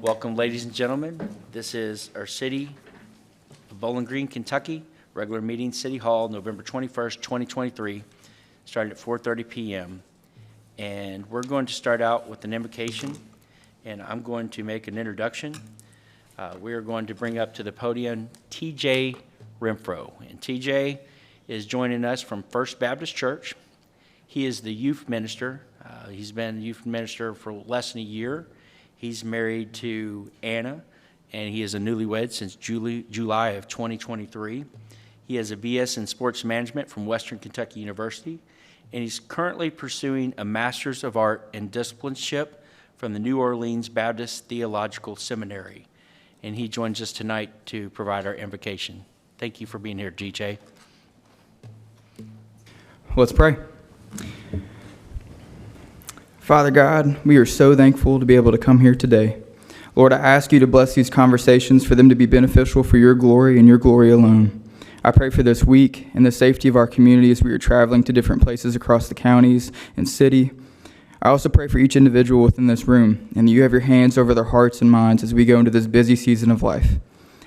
Welcome, ladies and gentlemen. This is our city of Bowling Green, Kentucky, regular meeting, City Hall, November 21st, 2023, starting at 4:30 p.m. And we're going to start out with an invocation, and I'm going to make an introduction. We are going to bring up to the podium TJ Renfro. And TJ is joining us from First Baptist Church. He is the youth minister. He's been a youth minister for less than a year. He's married to Anna, and he is a newlywed since July of 2023. He has a BS in sports management from Western Kentucky University, and he's currently pursuing a Master's of Art in Discipleship from the New Orleans Baptist Theological Seminary. And he joins us tonight to provide our invocation. Thank you for being here, DJ. Let's pray. Father God, we are so thankful to be able to come here today. Lord, I ask you to bless these conversations for them to be beneficial for your glory and your glory alone. I pray for this week and the safety of our community as we are traveling to different places across the counties and city. I also pray for each individual within this room, and that you have your hands over their hearts and minds as we go into this busy season of life.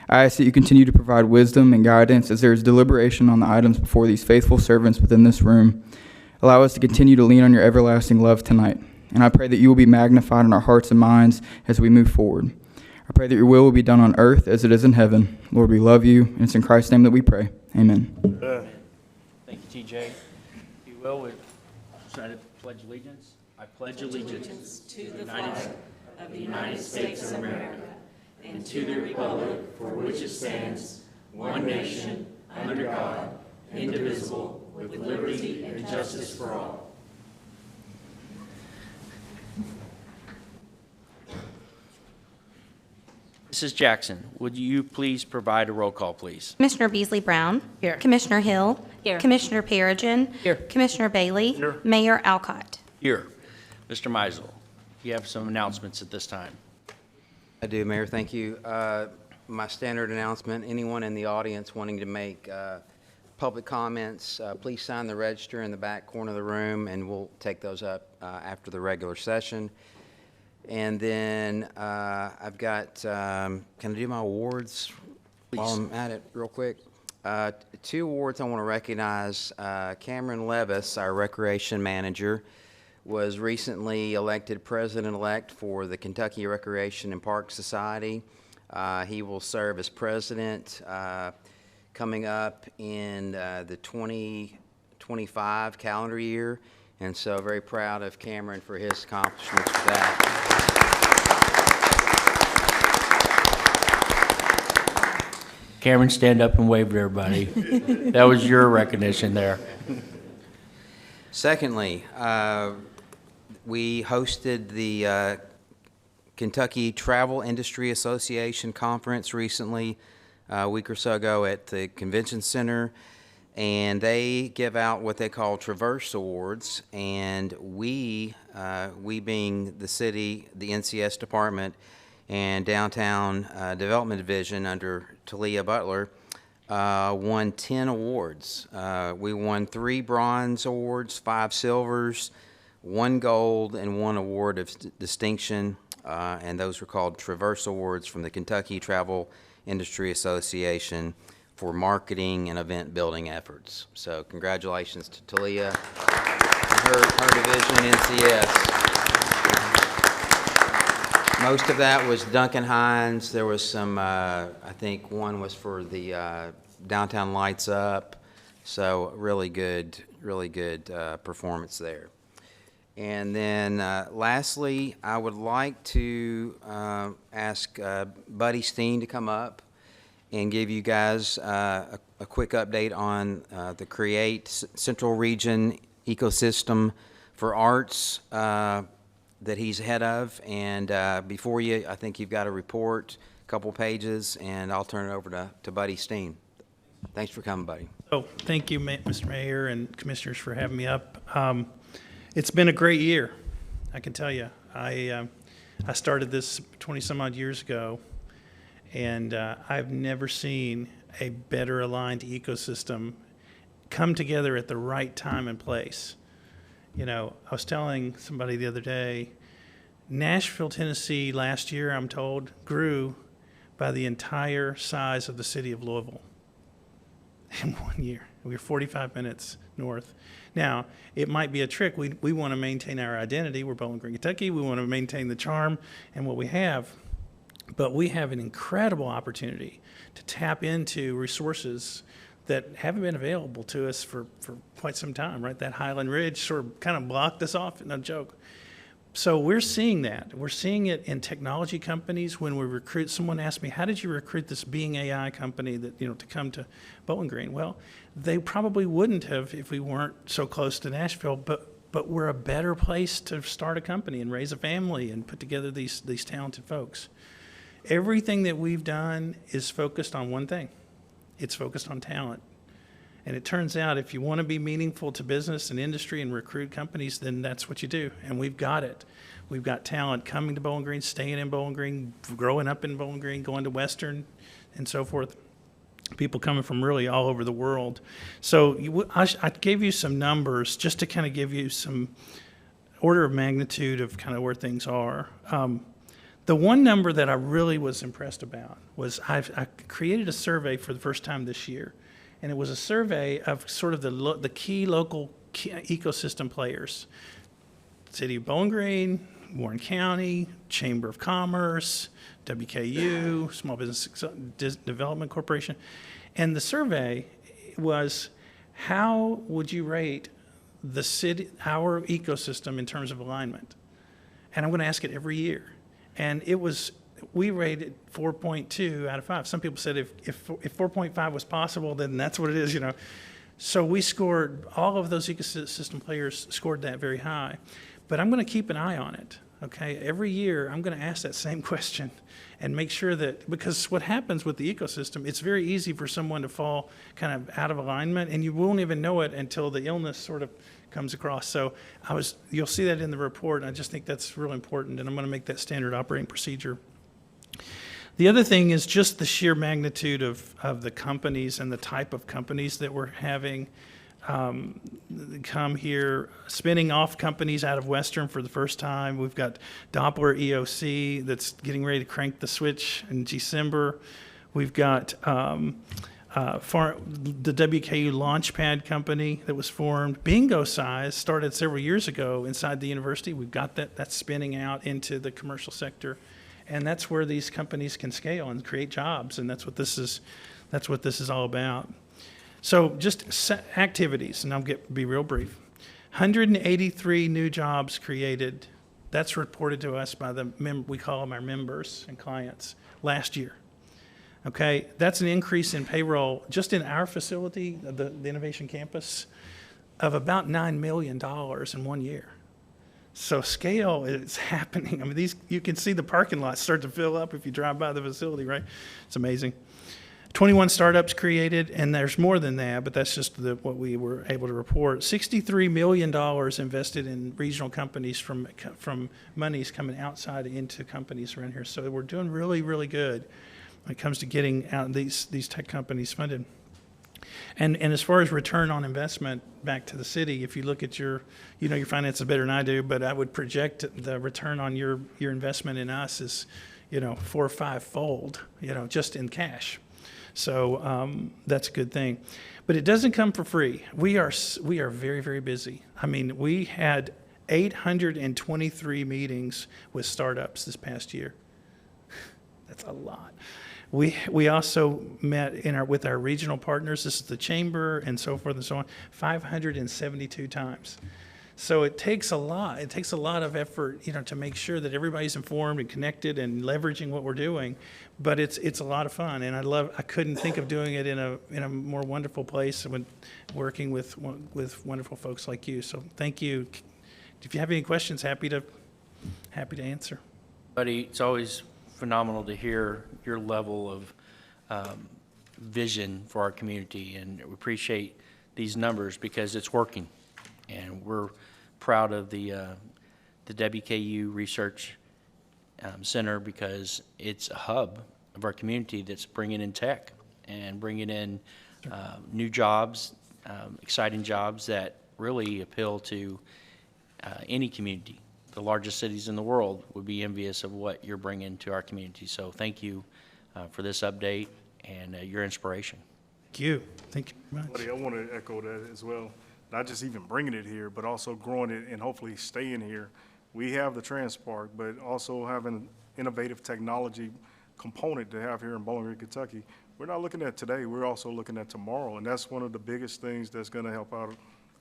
I ask that you continue to provide wisdom and guidance as there is deliberation on the items before these faithful servants within this room. Allow us to continue to lean on your everlasting love tonight. And I pray that you will be magnified in our hearts and minds as we move forward. I pray that your will be done on earth as it is in heaven. Lord, we love you, and it's in Christ's name that we pray. Amen. Thank you, TJ. If you will, we recite the Pledge of Allegiance. I pledge allegiance to the flag of the United States of America and to the republic for which it stands, one nation, under God, indivisible, with liberty and justice for all. Mrs. Jackson, would you please provide a roll call, please? Commissioner Beasley Brown. Here. Commissioner Hill. Here. Commissioner Perigin. Here. Commissioner Bailey. Here. Mayor Alcott. Here. Mr. Meisel, you have some announcements at this time. I do, Mayor. Thank you. My standard announcement, anyone in the audience wanting to make public comments, please sign the register in the back corner of the room, and we'll take those up after the regular session. And then I've got, can I do my awards while I'm at it real quick? 2 awards I want to recognize. Cameron Levis, our recreation manager, was recently elected president-elect for the Kentucky Recreation and Park Society. He will serve as president coming up in the 2025 calendar year. And so very proud of Cameron for his accomplishments with that. Cameron, stand up and wave to everybody. That was your recognition there. Secondly, we hosted the Kentucky Travel Industry Association Conference recently, a week or so ago at the Convention Center. And they give out what they call Traverse Awards, and we being the city, the NCS department, and Downtown Development Division under Talia Butler, won 10 awards. We won 3 bronze awards, 5 silvers, 1 gold, and 1 award of distinction, and those were called Traverse Awards from the Kentucky Travel Industry Association for marketing and event building efforts. So congratulations to Talia and her division, NCS. Most of that was Duncan Hines. There was some, I think one was for the Downtown Lights Up. So really good performance there. And then lastly, I would like to ask Buddy Steen to come up and give you guys a quick update on the CREATE Central Region Ecosystem for Arts that he's head of. And before you, I think you've got a report, a couple pages, and I'll turn it over to Buddy Steen. Thanks for coming, Buddy. Oh, thank you, Mr. Mayor and Commissioners, for having me up. It's been a great year, I can tell you. I started this 20-some-odd years ago, and I've never seen a better aligned ecosystem come together at the right time and place. You know, I was telling somebody the other day, Nashville, Tennessee, last year, I'm told, grew by the entire size of the city of Louisville in 1 year. We were 45 minutes north. Now, it might be a trick. We want to maintain our identity. We're Bowling Green, Kentucky. We want to maintain the charm and what we have. But we have an incredible opportunity to tap into resources that haven't been available to us for quite some time, right? That Highland Ridge sort of kind of blocked us off, no joke. So we're seeing that. We're seeing it in technology companies when we recruit. Someone asked me, how did you recruit this Being AI company that, to come to Bowling Green? Well, they probably wouldn't have if we weren't so close to Nashville, but we're a better place to start a company and raise a family and put together these talented folks. Everything that we've done is focused on one thing. It's focused on talent. And it turns out if you want to be meaningful to business and industry and recruit companies, then that's what you do. And we've got it. We've got talent coming to Bowling Green, staying in Bowling Green, growing up in Bowling Green, going to Western, and so forth. People coming from really all over the world. So I gave you some numbers just to kind of give you some order of magnitude of kind of where things are. The one number that I really was impressed about was I created a survey for the first time this year. And it was a survey of sort of the key local ecosystem players. City of Bowling Green, Warren County, Chamber of Commerce, WKU, Small Business Development Corporation. And the survey was, how would you rate the city, our ecosystem in terms of alignment? And I'm going to ask it every year. And we rated 4.2 out of 5. Some people said if 4.5 was possible, then that's what it is, So we scored, all of those ecosystem players scored that very high. But I'm going to keep an eye on it, okay? Every year, I'm going to ask that same question and make sure that, because what happens with the ecosystem, it's very easy for someone to fall kind of out of alignment, and you won't even know it until the illness sort of comes across. So you'll see that in the report, and I just think that's really important, and I'm going to make that standard operating procedure. The other thing is just the sheer magnitude of the companies and the type of companies that we're having come here, spinning off companies out of Western for the first time. We've got Doppler EOC that's getting ready to crank the switch in December. We've got the WKU Launchpad company that was formed. Bingo Size started several years ago inside the university. We've got that's spinning out into the commercial sector. And that's where these companies can scale and create jobs, and that's what this is all about. So just activities, and I'll be real brief. 183 new jobs created. That's reported to us by we call them our members and clients, last year. Okay, that's an increase in payroll just in our facility, the Innovation Campus, of about $9 million in 1 year. So scale is happening. I mean, you can see the parking lots start to fill up if you drive by the facility, right? It's amazing. 21 startups created, and there's more than that, but that's just what we were able to report. $63 million invested in regional companies from monies coming outside into companies around here. So we're doing really, really good when it comes to getting out these tech companies funded. And as far as return on investment back to the city, if you look at your finances better than I do, but I would project the return on your investment in us is, 4 or 5-fold, just in cash. So that's a good thing. But it doesn't come for free. We are very, very busy. I mean, we had 823 meetings with startups this past year. That's a lot. We also met with our regional partners. This is the chamber and so forth and so on, 572 times. So it takes a lot. It takes a lot of effort, to make sure that everybody's informed and connected and leveraging what we're doing. But it's a lot of fun, and I couldn't think of doing it in a more wonderful place when working with wonderful folks like you. So thank you. If you have any questions, happy to answer. Buddy, it's always phenomenal to hear your level of vision for our community, and we appreciate these numbers because it's working, and we're proud of the WKU Research Center because it's a hub of our community that's bringing in tech and bringing in new jobs, exciting jobs that really appeal to any community. the largest cities in the world would be envious of what you're bringing to our community. So thank you for this update and your inspiration. Thank you. Thank you very much. Buddy, I want to echo that as well. Not just even bringing it here, but also growing it and hopefully staying here. We have the Trans Park, but also having an innovative technology component to have here in Bowling Green, Kentucky. We're not looking at today, we're also looking at tomorrow, and that's one of the biggest things that's going to help out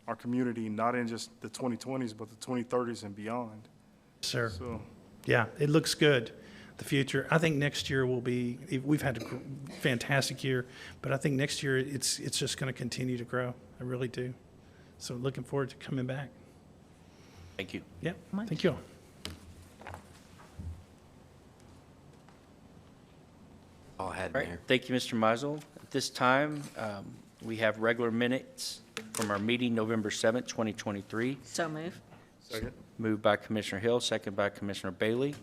our community, not in just the 2020s, but the 2030s and beyond. Sir. So, Yeah, it looks good. The future, I think next year will be, we've had a fantastic year, but I think next year it's just going to continue to grow. I really do. So looking forward to coming back. Thank you. Yep, thank you all. All I had, All right, Mayor. thank you, Mr. Mizel. At this time, we have regular minutes from our meeting November 7th, 2023. So move. second? Moved by Commissioner Hill, second by Commissioner Bailey.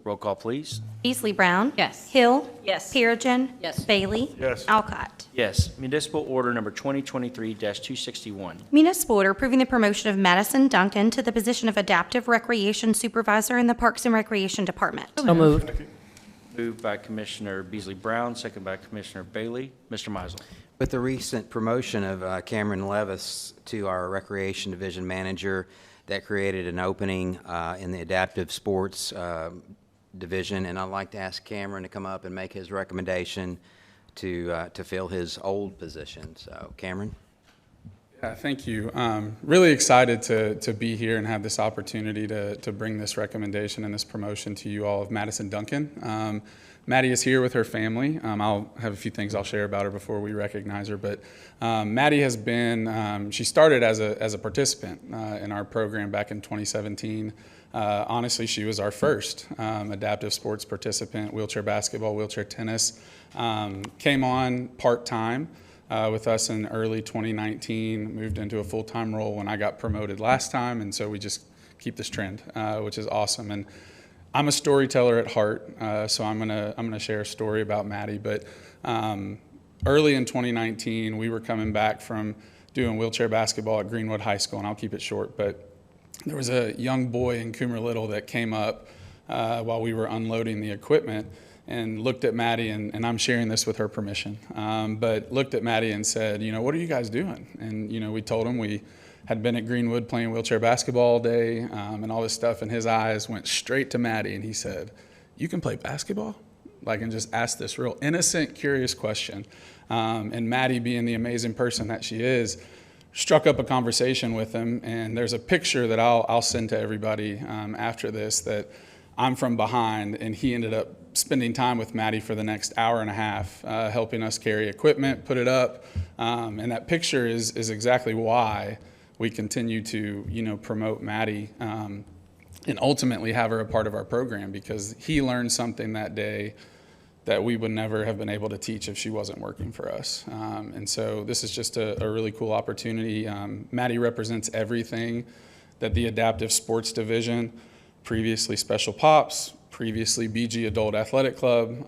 Roll call, please. Beasley Brown. Yes. Hill. Yes. Perigin. Yes. Bailey. Yes. Alcott. Yes, municipal order number 2023-261. Municipal order approving the promotion of Madison Duncan to the position of Adaptive Recreation Supervisor in the Parks and Recreation Department. So moved. Moved by Commissioner Beasley Brown, second by Commissioner Bailey. Mr. Mizel. With the recent promotion of Cameron Levis to our Recreation Division Manager, that created an opening in the Adaptive Sports Division, and I'd like to ask Cameron to come up and make his recommendation to fill his old position. So, Cameron? Yeah, thank you. Really excited to be here and have this opportunity to bring this recommendation and this promotion to you all of Madison Duncan. Maddie is here with her family. I'll have a few things I'll share about her before we recognize her, but Maddie has been, she started as a participant in our program back in 2017. Honestly, she was our first adaptive sports participant, wheelchair basketball, wheelchair tennis. Came on part-time with us in early 2019, moved into a full-time role when I got promoted last time, and so we just keep this trend, which is awesome. And I'm a storyteller at heart, so I'm gonna share a story about Maddie. But early in 2019, we were coming back from doing wheelchair basketball at Greenwood High School, and I'll keep it short. But there was a young boy in Coomer Little that came up while we were unloading the equipment and looked at Maddie, and I'm sharing this with her permission, but looked at Maddie and said, you know, what are you guys doing? And, you know, we told him we had been at Greenwood playing wheelchair basketball all day and all this stuff, and his eyes went straight to Maddie, and he said, you can play basketball? Like, and just asked this real innocent, curious question. And Maddie, being the amazing person that she is, struck up a conversation with him, and there's a picture that I'll send to everybody after this that I'm from behind, and he ended up spending time with Maddie for the next hour and a half, helping us carry equipment, put it up, and that picture is exactly why we continue to, you know, promote Maddie and ultimately have her a part of our program, because he learned something that day that we would never have been able to teach if she wasn't working for us. And so this is just a really cool opportunity. Maddie represents everything that the Adaptive Sports Division, previously Special Pops, previously BG Adult Athletic Club,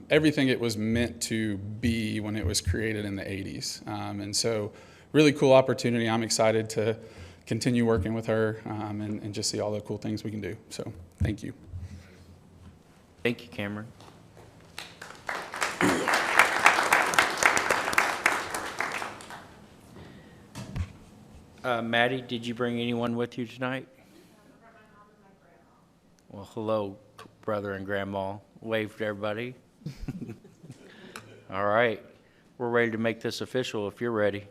everything it was meant to be when it was created in the 80s. And so really cool opportunity. I'm excited to continue working with her and just see all the cool things we can do. So thank you. Thank you, Cameron. Maddie, did you bring anyone with you tonight? Well, hello, brother and grandma. Wave to everybody. All right, we're ready to make this official if you're ready.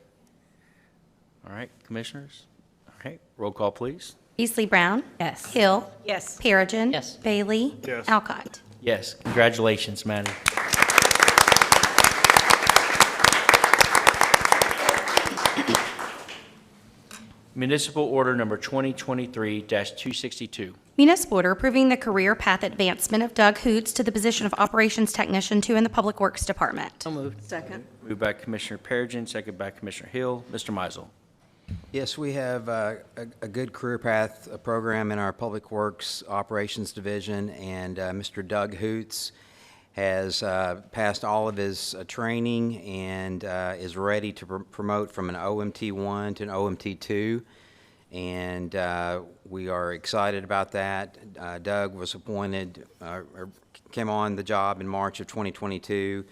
All right, commissioners. All right, roll call, please. Beasley Brown. Yes. Hill. Yes. Perigin. Yes. Bailey. Yes. Alcott. Yes, congratulations, Maddie. Municipal order number 2023-262. Municipal order approving the career path advancement of Doug Hoots to the position of Operations Technician 2 in the Public Works Department. So moved. Second. Moved by Commissioner Perigin, second by Commissioner Hill. Mr. Mizel. Yes, we have a good career path program in our Public Works Operations Division, and Mr. Doug Hoots has passed all of his training and is ready to promote from an OMT1 to an OMT2. and we are excited about that. Doug was appointed, or came on the job in March of 2022,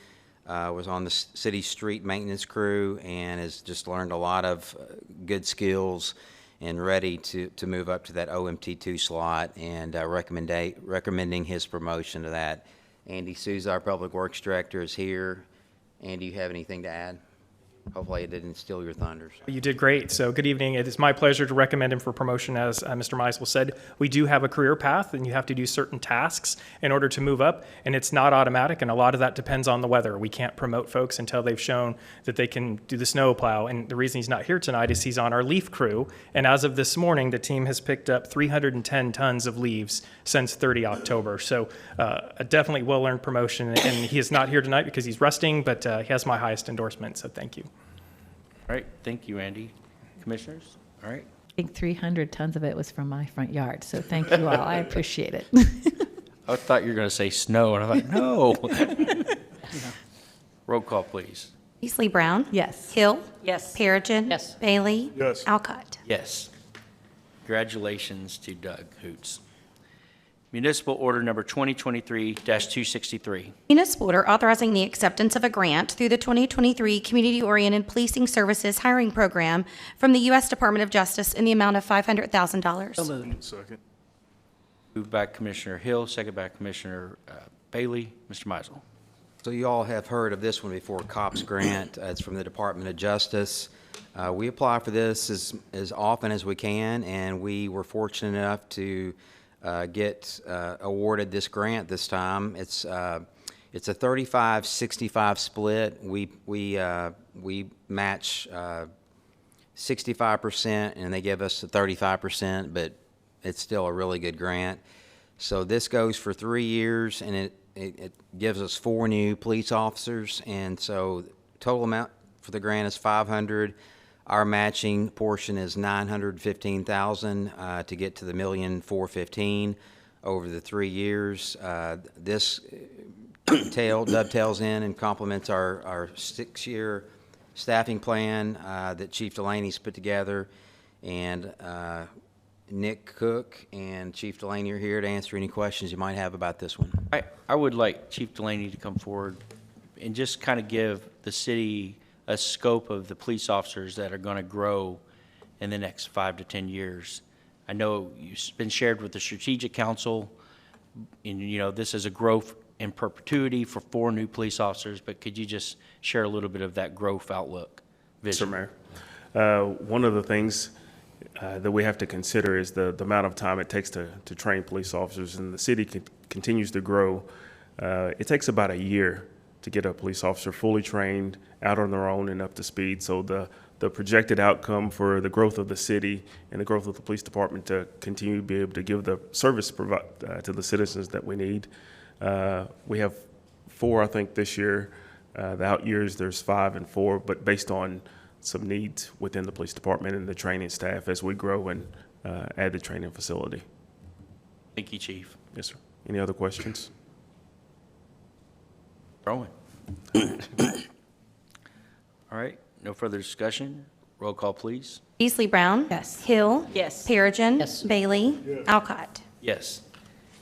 was on the city street maintenance crew, and has just learned a lot of good skills and ready to move up to that OMT2 slot, and recommending his promotion to that. Andy Souza, our Public Works Director, is here. Andy, you have anything to add? Hopefully it didn't steal your thunders. You did great. So good evening. It is my pleasure to recommend him for promotion. As Mr. Meisel said, we do have a career path, and you have to do certain tasks in order to move up, and it's not automatic, and a lot of that depends on the weather. We can't promote folks until they've shown that they can do the snow plow, and the reason he's not here tonight is he's on our leaf crew, and as of this morning, the team has picked up 310 tons of leaves since 30 October. So a definitely well-earned promotion, and he is not here tonight because he's resting, but he has my highest endorsement, so thank you. All right, thank you, Andy. Commissioners? All right. I think 300 tons of it was from my front yard, so thank you all. I appreciate it. I thought you were going to say snow, and I thought, no. Roll call, please. Beasley Brown. Yes. Hill. Yes. Perigin. Yes. Bailey. Yes. Alcott. Yes. Congratulations to Doug Hoots. Municipal Order Number 2023-263. Municipal order authorizing the acceptance of a grant through the 2023 Community-Oriented Policing Services Hiring Program from the U.S. Department of Justice in the amount of $500,000. Second. Moved by Commissioner Hill, second by Commissioner Bailey. Mr. Meisel. So you all have heard of this one before, COPS grant. It's from the Department of Justice. We apply for this as often as we can, and we were fortunate enough to get awarded this grant this time. It's a 35-65 split. We match 65%, and they give us the 35%, but it's still a really good grant. So this goes for 3 years, and it gives us 4 new police officers, and so total amount for the grant is $500,000. Our matching portion is $915,000 to get to the $1,415,000 over the 3 years. This dovetails in and complements our 6-year staffing plan that Chief Delaney's put together, and Nick Cook and Chief Delaney are here to answer any questions you might have about this one. I would like Chief Delaney to come forward and just kind of give the city a scope of the police officers that are going to grow in the next 5 to 10 years. I know it's been shared with the Strategic Council, and this is a growth in perpetuity for 4 new police officers, but could you just share a little bit of that growth outlook vision? Sir, Mayor. One of the things that we have to consider is the amount of time it takes to train police officers, and the city continues to grow. It takes about a year to get a police officer fully trained, out on their own and up to speed. So the projected outcome for the growth of the city and the growth of the police department to continue to be able to give the service to the citizens that we need. We have 4, I think, this year. The out years, there's 5 and 4, but based on some needs within the police department and the training staff as we grow and add the training facility. Thank you, Chief. Yes, sir. Any other questions? Rowan. All right, no further discussion. Roll call, please. Beasley Brown. Yes. Hill. Yes. Perigin. Yes. Bailey. Alcott. Yes.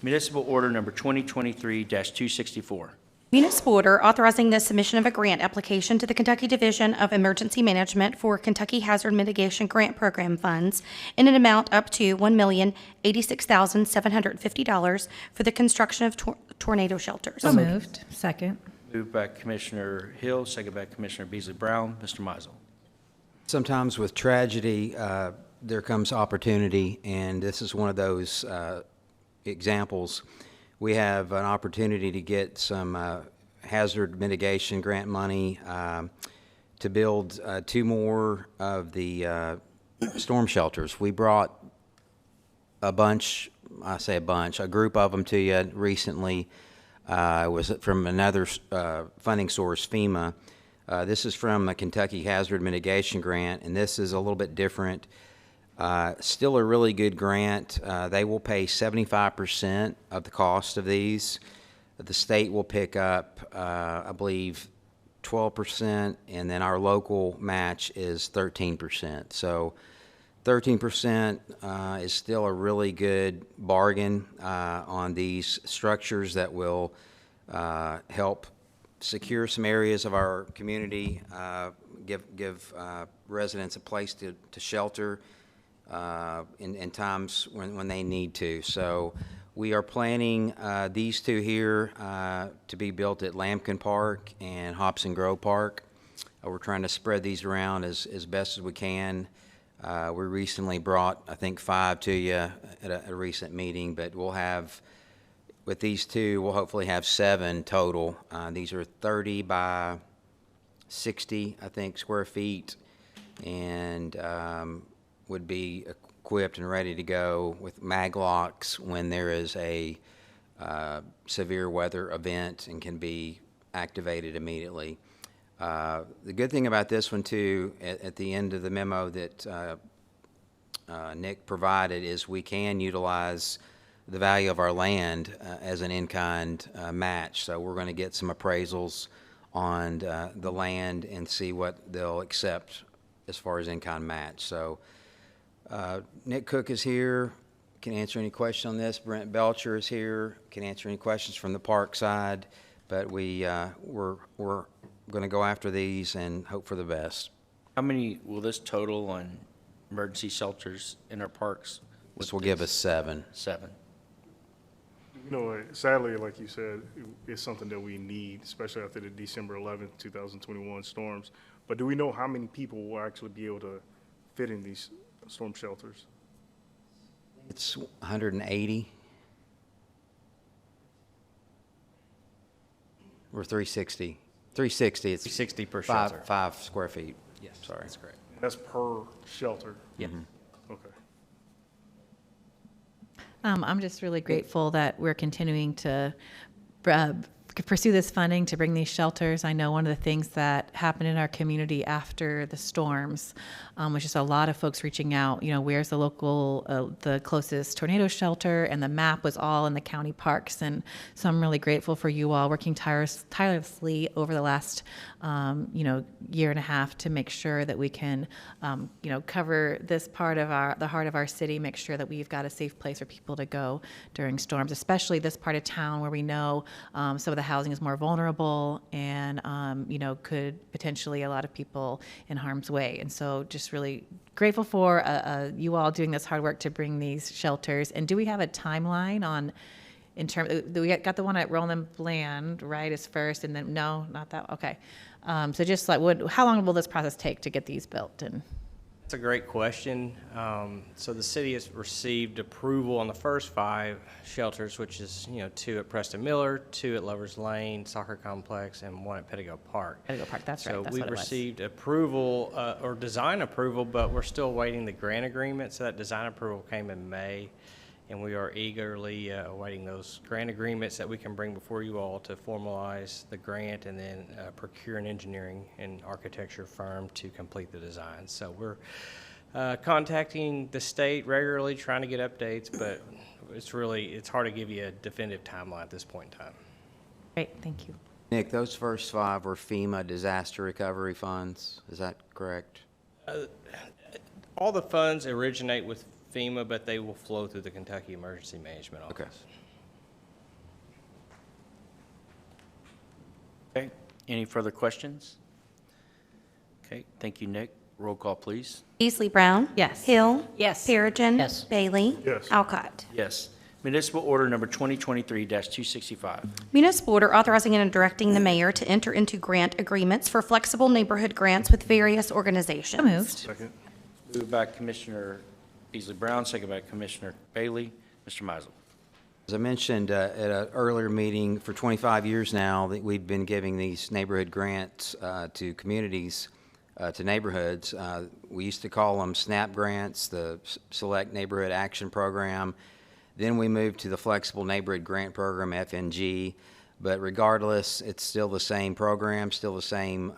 Municipal Order Number 2023-264. Municipal order authorizing the submission of a grant application to the Kentucky Division of Emergency Management for Kentucky Hazard Mitigation Grant Program funds in an amount up to $1,086,750 for the construction of tornado shelters. So moved. Second. Moved by Commissioner Hill, second by Commissioner Beasley Brown. Mr. Meisel. Sometimes with tragedy, there comes opportunity, and this is one of those examples. We have an opportunity to get some hazard mitigation grant money to build 2 more of the storm shelters. We brought a group of them to you recently. It was from another funding source, FEMA. This is from a Kentucky Hazard Mitigation Grant, and this is a little bit different. Still a really good grant. They will pay 75% of the cost of these. The state will pick up, I believe, 12%, and then our local match is 13%. So 13% is still a really good bargain on these structures that will help secure some areas of our community, give residents a place to shelter in times when they need to. So we are planning these two here to be built at Lampkin Park and Hobson Grove Park. We're trying to spread these around as best as we can. We recently brought, I think, 5 to you at a recent meeting, but we'll have, with these two, we'll hopefully have 7 total. These are 30 by 60, I think, square feet, and would be equipped and ready to go with mag locks when there is a severe weather event and can be activated immediately. The good thing about this one, too, at the end of the memo that Nick provided, is we can utilize the value of our land as an in-kind match. So we're going to get some appraisals on the land and see what they'll accept as far as in-kind match. So Nick Cook is here, can answer any question on this. Brent Belcher is here, can answer any questions from the park side. But we're going to go after these and hope for the best. How many will this total on emergency shelters in our parks? This will give us 7. 7. You know, sadly, like you said, it's something that we need, especially after the December 11th, 2021 storms. But do we know how many people will actually be able to fit in these storm shelters? It's 180 or 360. 360. It's 360 per shelter. 5 square feet. Yes, sorry. That's correct. That's per shelter? Yeah. Okay. I'm just really grateful that we're continuing to pursue this funding to bring these shelters. I know one of the things that happened in our community after the storms was just a lot of folks reaching out, you know, where's the local, the closest tornado shelter, and the map was all in the county parks. And so I'm really grateful for you all working tirelessly over the last, year and a half to make sure that we can, cover this part of the heart of our city, make sure that we've got a safe place for people to go during storms, especially this part of town where we know some of the housing is more vulnerable and, could potentially a lot of people in harm's way. And so just really grateful for you all doing this hard work to bring these shelters. And do we have a timeline on, in terms, we got the one at Roland Bland, right, is first, and then, no, not that, okay. So just like, how long will this process take to get these built? And That's a great question. So the city has received approval on the first 5 shelters, which is, 2 at Preston Miller, 2 at Lovers Lane Soccer Complex, and 1 at Pettigo Park. Pettigo Park, that's right, So that's we've what it was. received approval, or design approval, but we're still waiting the grant agreement. So that design approval came in May, and we are eagerly awaiting those grant agreements that we can bring before you all to formalize the grant and then procure an engineering and architecture firm to complete the design. So we're contacting the state regularly, trying to get updates, but it's hard to give you a definitive timeline at this point in time. Great, thank you. Nick, those first 5 were FEMA disaster recovery funds. Is that correct? All the funds originate with FEMA, but they will flow through the Kentucky Emergency Management Office. Okay. Okay, any further questions? Okay, thank you, Nick. Roll call, please. Beasley Brown. Yes. Hill. Yes. Perigin. Yes. Bailey. Yes. Alcott. Yes. Municipal order number 2023-265. Municipal order authorizing and directing the mayor to enter into grant agreements for flexible neighborhood grants with various organizations. So moved. Second. Moved by Commissioner Beasley Brown, second by Commissioner Bailey. Mr. Mizel. As I mentioned at an earlier meeting, for 25 years now, that we've been giving these neighborhood grants to communities, to neighborhoods. We used to call them SNAP grants, the Select Neighborhood Action Program. Then we moved to the Flexible Neighborhood Grant Program, FNG. But regardless, it's still the same program, still the same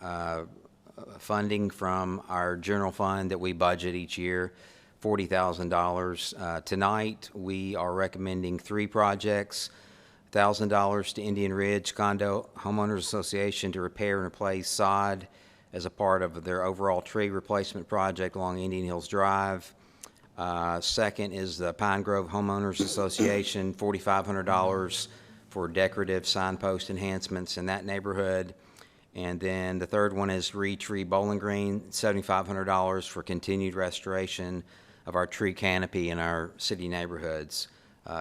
funding from our general fund that we budget each year. $40,000. Tonight, we are recommending 3 projects, $1,000 to Indian Ridge Condo Homeowners Association to repair and replace sod as a part of their overall tree replacement project along Indian Hills Drive, Second is the Pine Grove Homeowners Association, $4,500 for decorative signpost enhancements in that neighborhood. And then the third one is Tree Bowling Green, $7,500 for continued restoration of our tree canopy in our city neighborhoods.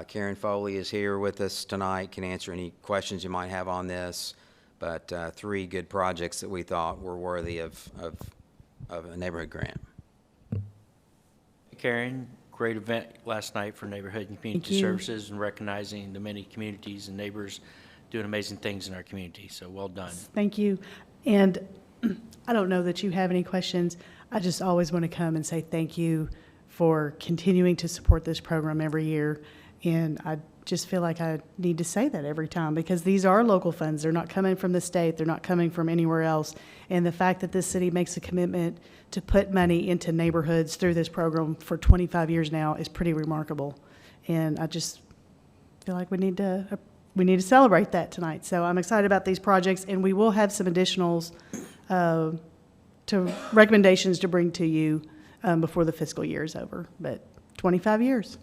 Karen Foley is here with us tonight, can answer any questions you might have on this, but three good projects that we thought were worthy of a neighborhood grant. Karen, great event last night for Neighborhood and Community Services and recognizing the many communities and neighbors doing amazing things in our community. So well done. Thank you. And I don't know that you have any questions. I just always want to come and say thank you for continuing to support this program every year. And I just feel like I need to say that every time because these are local funds. They're not coming from the state. They're not coming from anywhere else. And the fact that this city makes a commitment to put money into neighborhoods through this program for 25 years now is pretty remarkable. And I just feel like we need to celebrate that tonight. So I'm excited about these projects, and we will have some additionals to recommendations to bring to you before the fiscal year is over. But 25 years,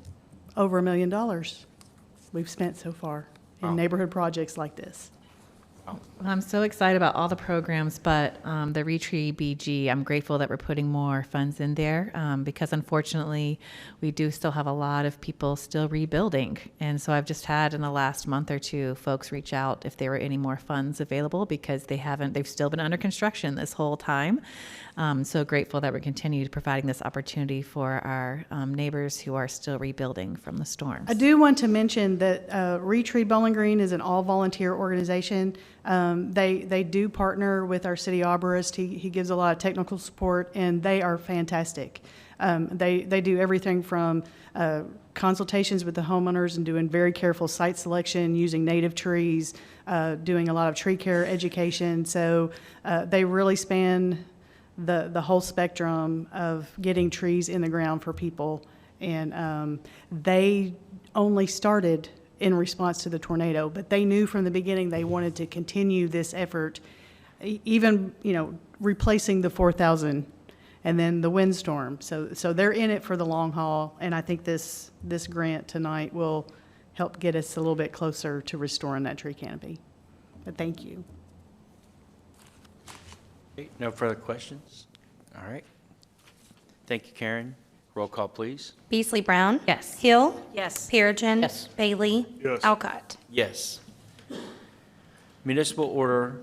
over $1 million we've spent so far in neighborhood projects like this. I'm so excited about all the programs, but the Retree BG, I'm grateful that we're putting more funds in there because unfortunately we do still have a lot of people still rebuilding. And so I've just had in the last month or two folks reach out if there were any more funds available because they've still been under construction this whole time. So grateful that we're continuing providing this opportunity for our neighbors who are still rebuilding from the storms. I do want to mention that Retree Bowling Green is an all-volunteer organization. They do partner with our city arborist. He gives a lot of technical support, and they are fantastic. They do everything from consultations with the homeowners and doing very careful site selection, using native trees, doing a lot of tree care education. So they really span the whole spectrum of getting trees in the ground for people. And they only started in response to the tornado, but they knew from the beginning they wanted to continue this effort, even, replacing the 4,000 and then the windstorm. So they're in it for the long haul, and I think this grant tonight will help get us a little bit closer to restoring that tree canopy. But thank you. Okay, no further questions? All right. Thank you, Karen. Roll call, please. Beasley Brown. Yes. Hill. Yes. Perigin. Yes. Bailey. Yes. Alcott. Yes. Municipal Order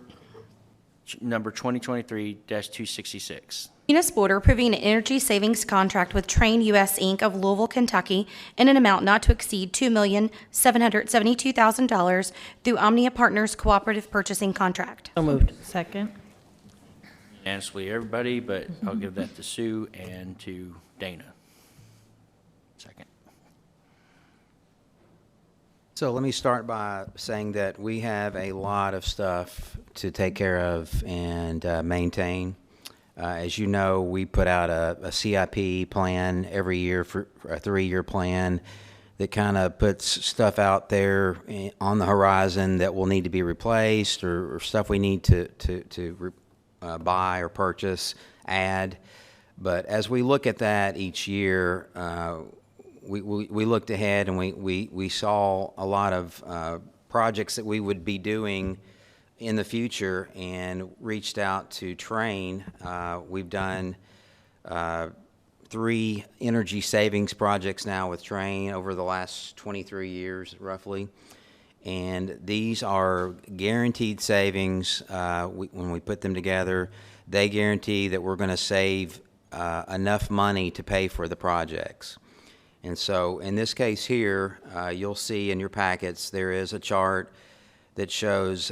Number 2023-266. Municipal order approving an energy savings contract with Train US Inc. of Louisville, Kentucky in an amount not to exceed $2,772,000 through Omnia Partners Cooperative Purchasing Contract. So moved. Second. Unanimously, everybody, but I'll give that to Sue and to Dana. Second. So let me start by saying that we have a lot of stuff to take care of and maintain. As you know, we put out a CIP plan every year for a 3-year plan that kind of puts stuff out there on the horizon that will need to be replaced or stuff we need to buy or purchase, add. But as we look at that each year, we looked ahead and we saw a lot of projects that we would be doing in the future and reached out to Train. We've done 3 energy savings projects now with Train over the last 23 years, roughly. And these are guaranteed savings. When we put them together, they guarantee that we're going to save enough money to pay for the projects. And so in this case here, you'll see in your packets, there is a chart that shows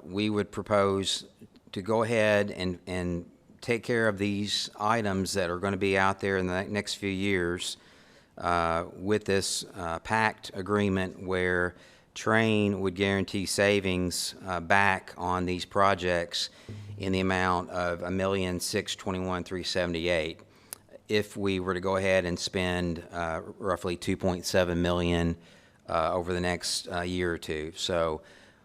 we would propose to go ahead and take care of these items that are going to be out there in the next few years with this pact agreement where Train would guarantee savings back on these projects in the amount of $1,621,378 if we were to go ahead and spend roughly $2.7 million over the next year or two. So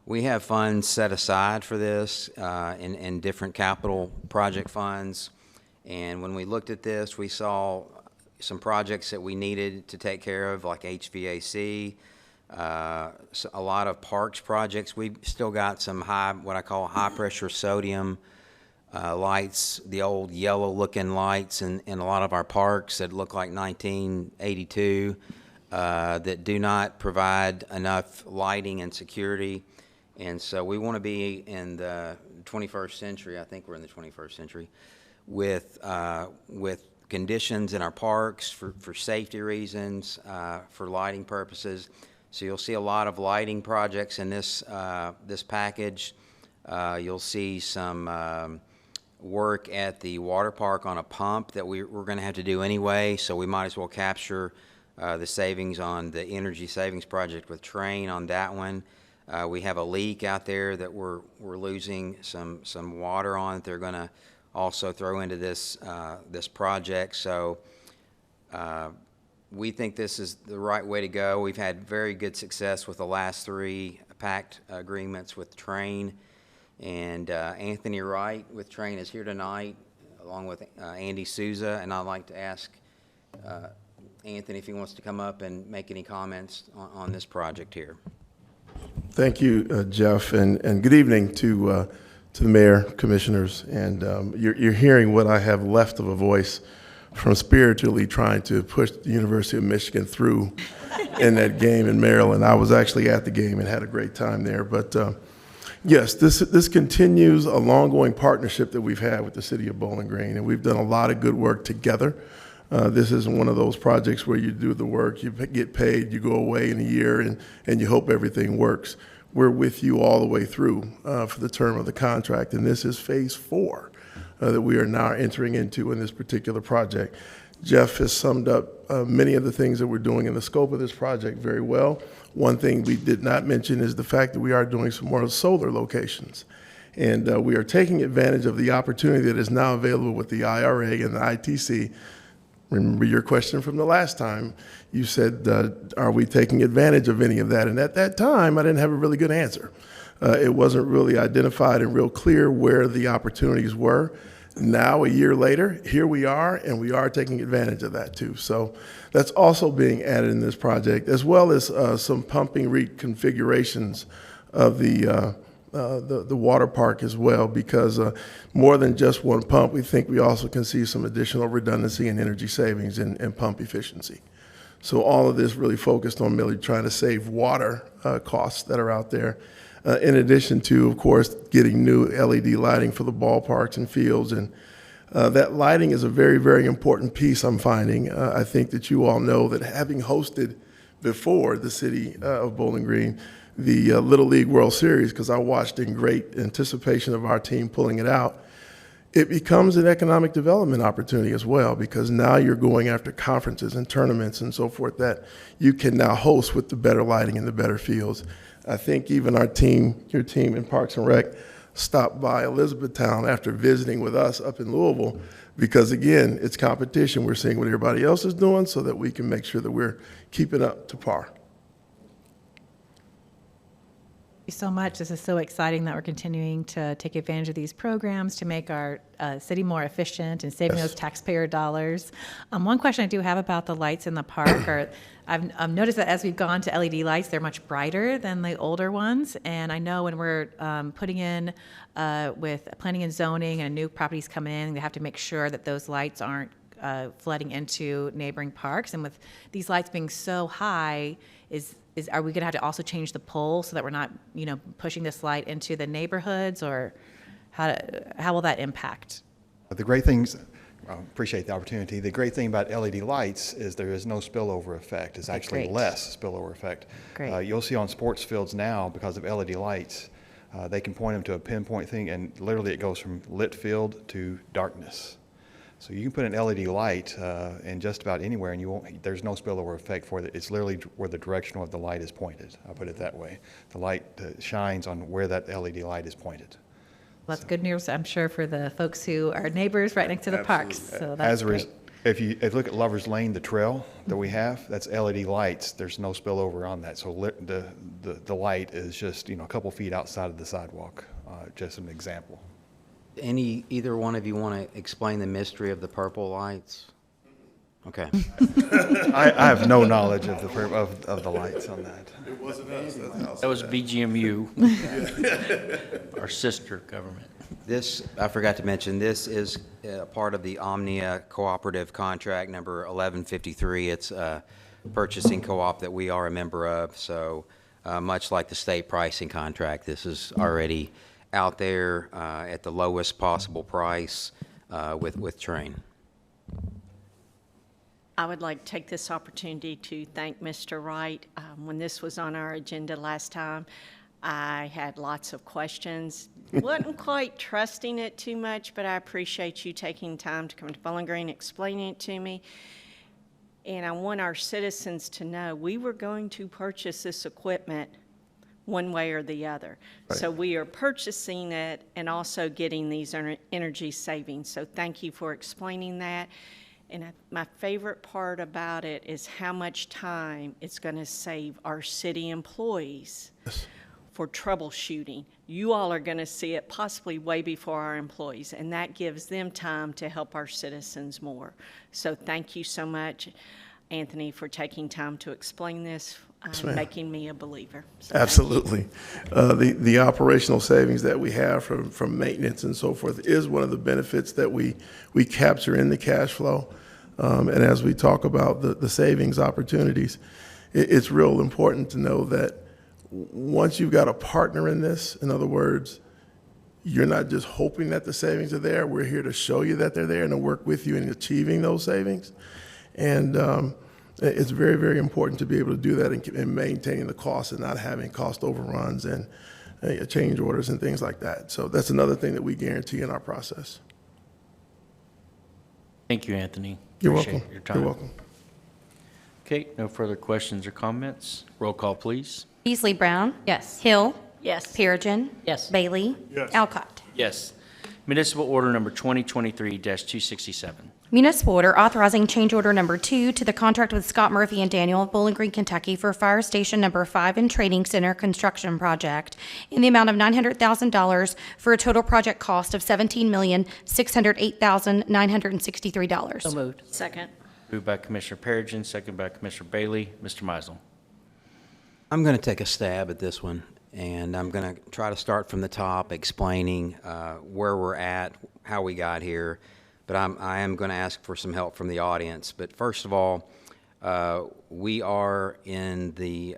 we have funds set aside for this in different capital project funds. And when we looked at this, we saw some projects that we needed to take care of, like HVAC, so a lot of parks projects. We've still got some what I call high-pressure sodium lights, the old yellow-looking lights in a lot of our parks that look like 1982, that do not provide enough lighting and security. And so we want to be in the 21st century. I think we're in the 21st century with conditions in our parks for safety reasons, for lighting purposes. So you'll see a lot of lighting projects in this package. You'll see some work at the water park on a pump that we're going to have to do anyway, so we might as well capture the savings on the energy savings project with Train on that one. We have a leak out there that we're losing some water on that they're going to also throw into this project. So we think this is the right way to go. We've had very good success with the last 3 pact agreements with Train. And Anthony Wright with Train is here tonight, along with Andy Souza. And I'd like to ask Anthony if he wants to come up and make any comments on this project here. Thank you, Jeff, and good evening to the mayor, commissioners. And you're hearing what I have left of a voice from spiritually trying to push the University of Michigan through in that game in Maryland. I was actually at the game and had a great time there. But yes, this continues a long-going partnership that we've had with the city of Bowling Green, and we've done a lot of good work together. This isn't one of those projects where you do the work, you get paid, you go away in a year, and you hope everything works. We're with you all the way through for the term of the contract, and this is phase 4 that we are now entering into in this particular project. Jeff has summed up many of the things that we're doing in the scope of this project very well. One thing we did not mention is the fact that we are doing some more solar locations. And we are taking advantage of the opportunity that is now available with the IRA and the ITC. Remember your question from the last time. You said, are we taking advantage of any of that? And at that time, I didn't have a really good answer. It wasn't really identified and real clear where the opportunities were. Now, a year later, here we are, and we are taking advantage of that too. So that's also being added in this project, as well as some pumping reconfigurations of the water park as well, because more than just one pump, we think we also can see some additional redundancy and energy savings and pump efficiency. So all of this really focused on merely trying to save water costs that are out there, in addition to, of course, getting new LED lighting for the ballparks and fields. And that lighting is a very, very important piece, I'm finding. I think that you all know that having hosted before the city of Bowling Green the Little League World Series, because I watched in great anticipation of our team pulling it out, it becomes an economic development opportunity as well, because now you're going after conferences and tournaments and so forth that you can now host with the better lighting and the better fields. I think even our team, your team in Parks and Rec, stopped by Elizabethtown after visiting with us up in Louisville, because again, it's competition. We're seeing what everybody else is doing so that we can make sure that we're keeping up to par. Thank you so much. This is so exciting that we're continuing to take advantage of these programs to make our city more efficient and saving those taxpayer dollars. One question I do have about the lights in the park are, I've noticed that as we've gone to LED lights, they're much brighter than the older ones. And I know when we're putting in with planning and zoning and new properties come in, they have to make sure that those lights aren't flooding into neighboring parks. And with these lights being so high, are we going to have to also change the pole so that we're not, pushing this light into the neighborhoods, or how will that impact? The great things, I appreciate the opportunity. The great thing about LED lights is there is no spillover effect. It's actually great. Less spillover effect. Great. You'll see on sports fields now, because of LED lights, they can point them to a pinpoint thing, and literally it goes from lit field to darkness. So you can put an LED light in just about anywhere, and there's no spillover effect for it. It's literally where the direction of the light is pointed. I'll put it that way. The light shines on where that LED light is pointed. Well, that's good news, I'm sure, for the folks who are neighbors right next to the parks. So that's great. If you look at Lover's Lane, the trail that we have, that's LED lights. There's no spillover on that. So the light is just a couple feet outside of the sidewalk. Just an example. Either one of you want to explain the mystery of the purple lights Okay. I have no knowledge of of the lights on that. It wasn't us. That was BGMU, our sister government. This, I forgot to mention, this is part of the Omnia Cooperative Contract number 1153. It's a purchasing co-op that we are a member of, so much like the state pricing contract, this is already out there at the lowest possible price with Trane. I would like to take this opportunity to thank Mr. Wright. When this was on our agenda last time, I had lots of questions. Wasn't quite trusting it too much, but I appreciate you taking time to come to Bowling Green, explaining it to me. And I want our citizens to know we were going to purchase this equipment one way or the other. Right. So we are purchasing it and also getting these energy savings. So thank you for explaining that. And my favorite part about it is how much time it's going to save our city employees for troubleshooting. You all are going to see it possibly way before our employees, and that gives them time to help our citizens more. So thank you so much, Anthony, for taking time to explain this, making me a believer. So Absolutely. The operational savings that we have from maintenance and so forth is one of the benefits that we capture in the cash flow. And as we talk about the savings opportunities, it's real important to know that once you've got a partner in this, in other words, you're not just hoping that the savings are there. We're here to show you that they're there and to work with you in achieving those savings. And it's very, very important to be able to do that and maintaining the cost and not having cost overruns and change orders and things like that. So that's another thing that we guarantee in our process. Thank you, Anthony. You're Appreciate welcome. your time. You're welcome. Okay, no further questions or comments. Roll call, please. Beasley Brown. Yes. Hill. Yes. Perigin. Yes. Bailey. Yes. Alcott. Yes. Municipal order number 2023-267. Municipal order authorizing change order number 2 to the contract with Scott Murphy and Daniel of Bowling Green, Kentucky for Fire Station number 5 and Training Center construction project in the amount of $900,000 for a total project cost of $17,608,963. So moved. Second. Moved by Commissioner Perigin, second by Commissioner Bailey. Mr. Meisel. I'm going to take a stab at this one, and I'm going to try to start from the top, explaining where we're at, how we got here, but I am going to ask for some help from the audience. But first of all, we are in the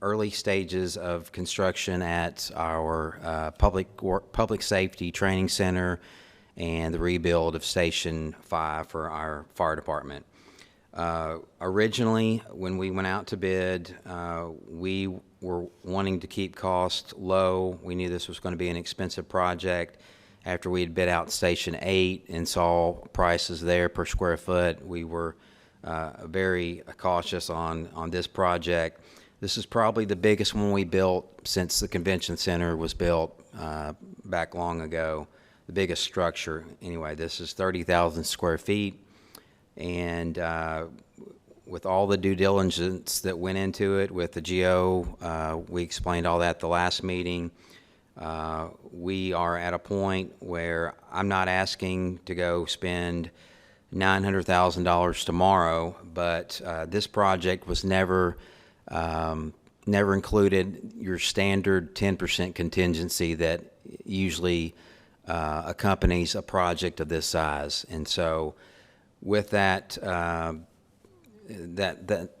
early stages of construction at our public safety training center and the rebuild of Station 5 for our fire department. Originally, when we went out to bid, we were wanting to keep costs low. We knew this was going to be an expensive project. After we had bid out Station 8 and saw prices there per square foot, we were very cautious on this project. This is probably the biggest one we built since the convention center was built back long ago. The biggest structure. Anyway, this is 30,000 square feet. And with all the due diligence that went into it with the GO, we explained all that at the last meeting. We are at a point where I'm not asking to go spend $900,000 tomorrow, but this project was never included your standard 10% contingency that usually accompanies a project of this size. And so with that,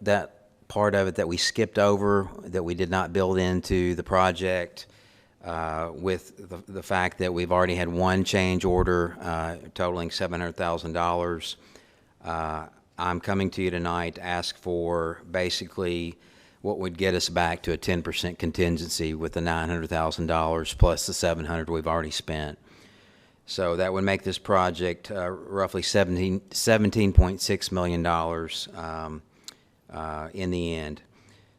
that part of it that we skipped over, that we did not build into the project, with the fact that we've already had one change order totaling $700,000, I'm coming to you tonight to ask for basically what would get us back to a 10% contingency with the $900,000 plus the $700,000 we've already spent. So that would make this project roughly $17.6 million in the end.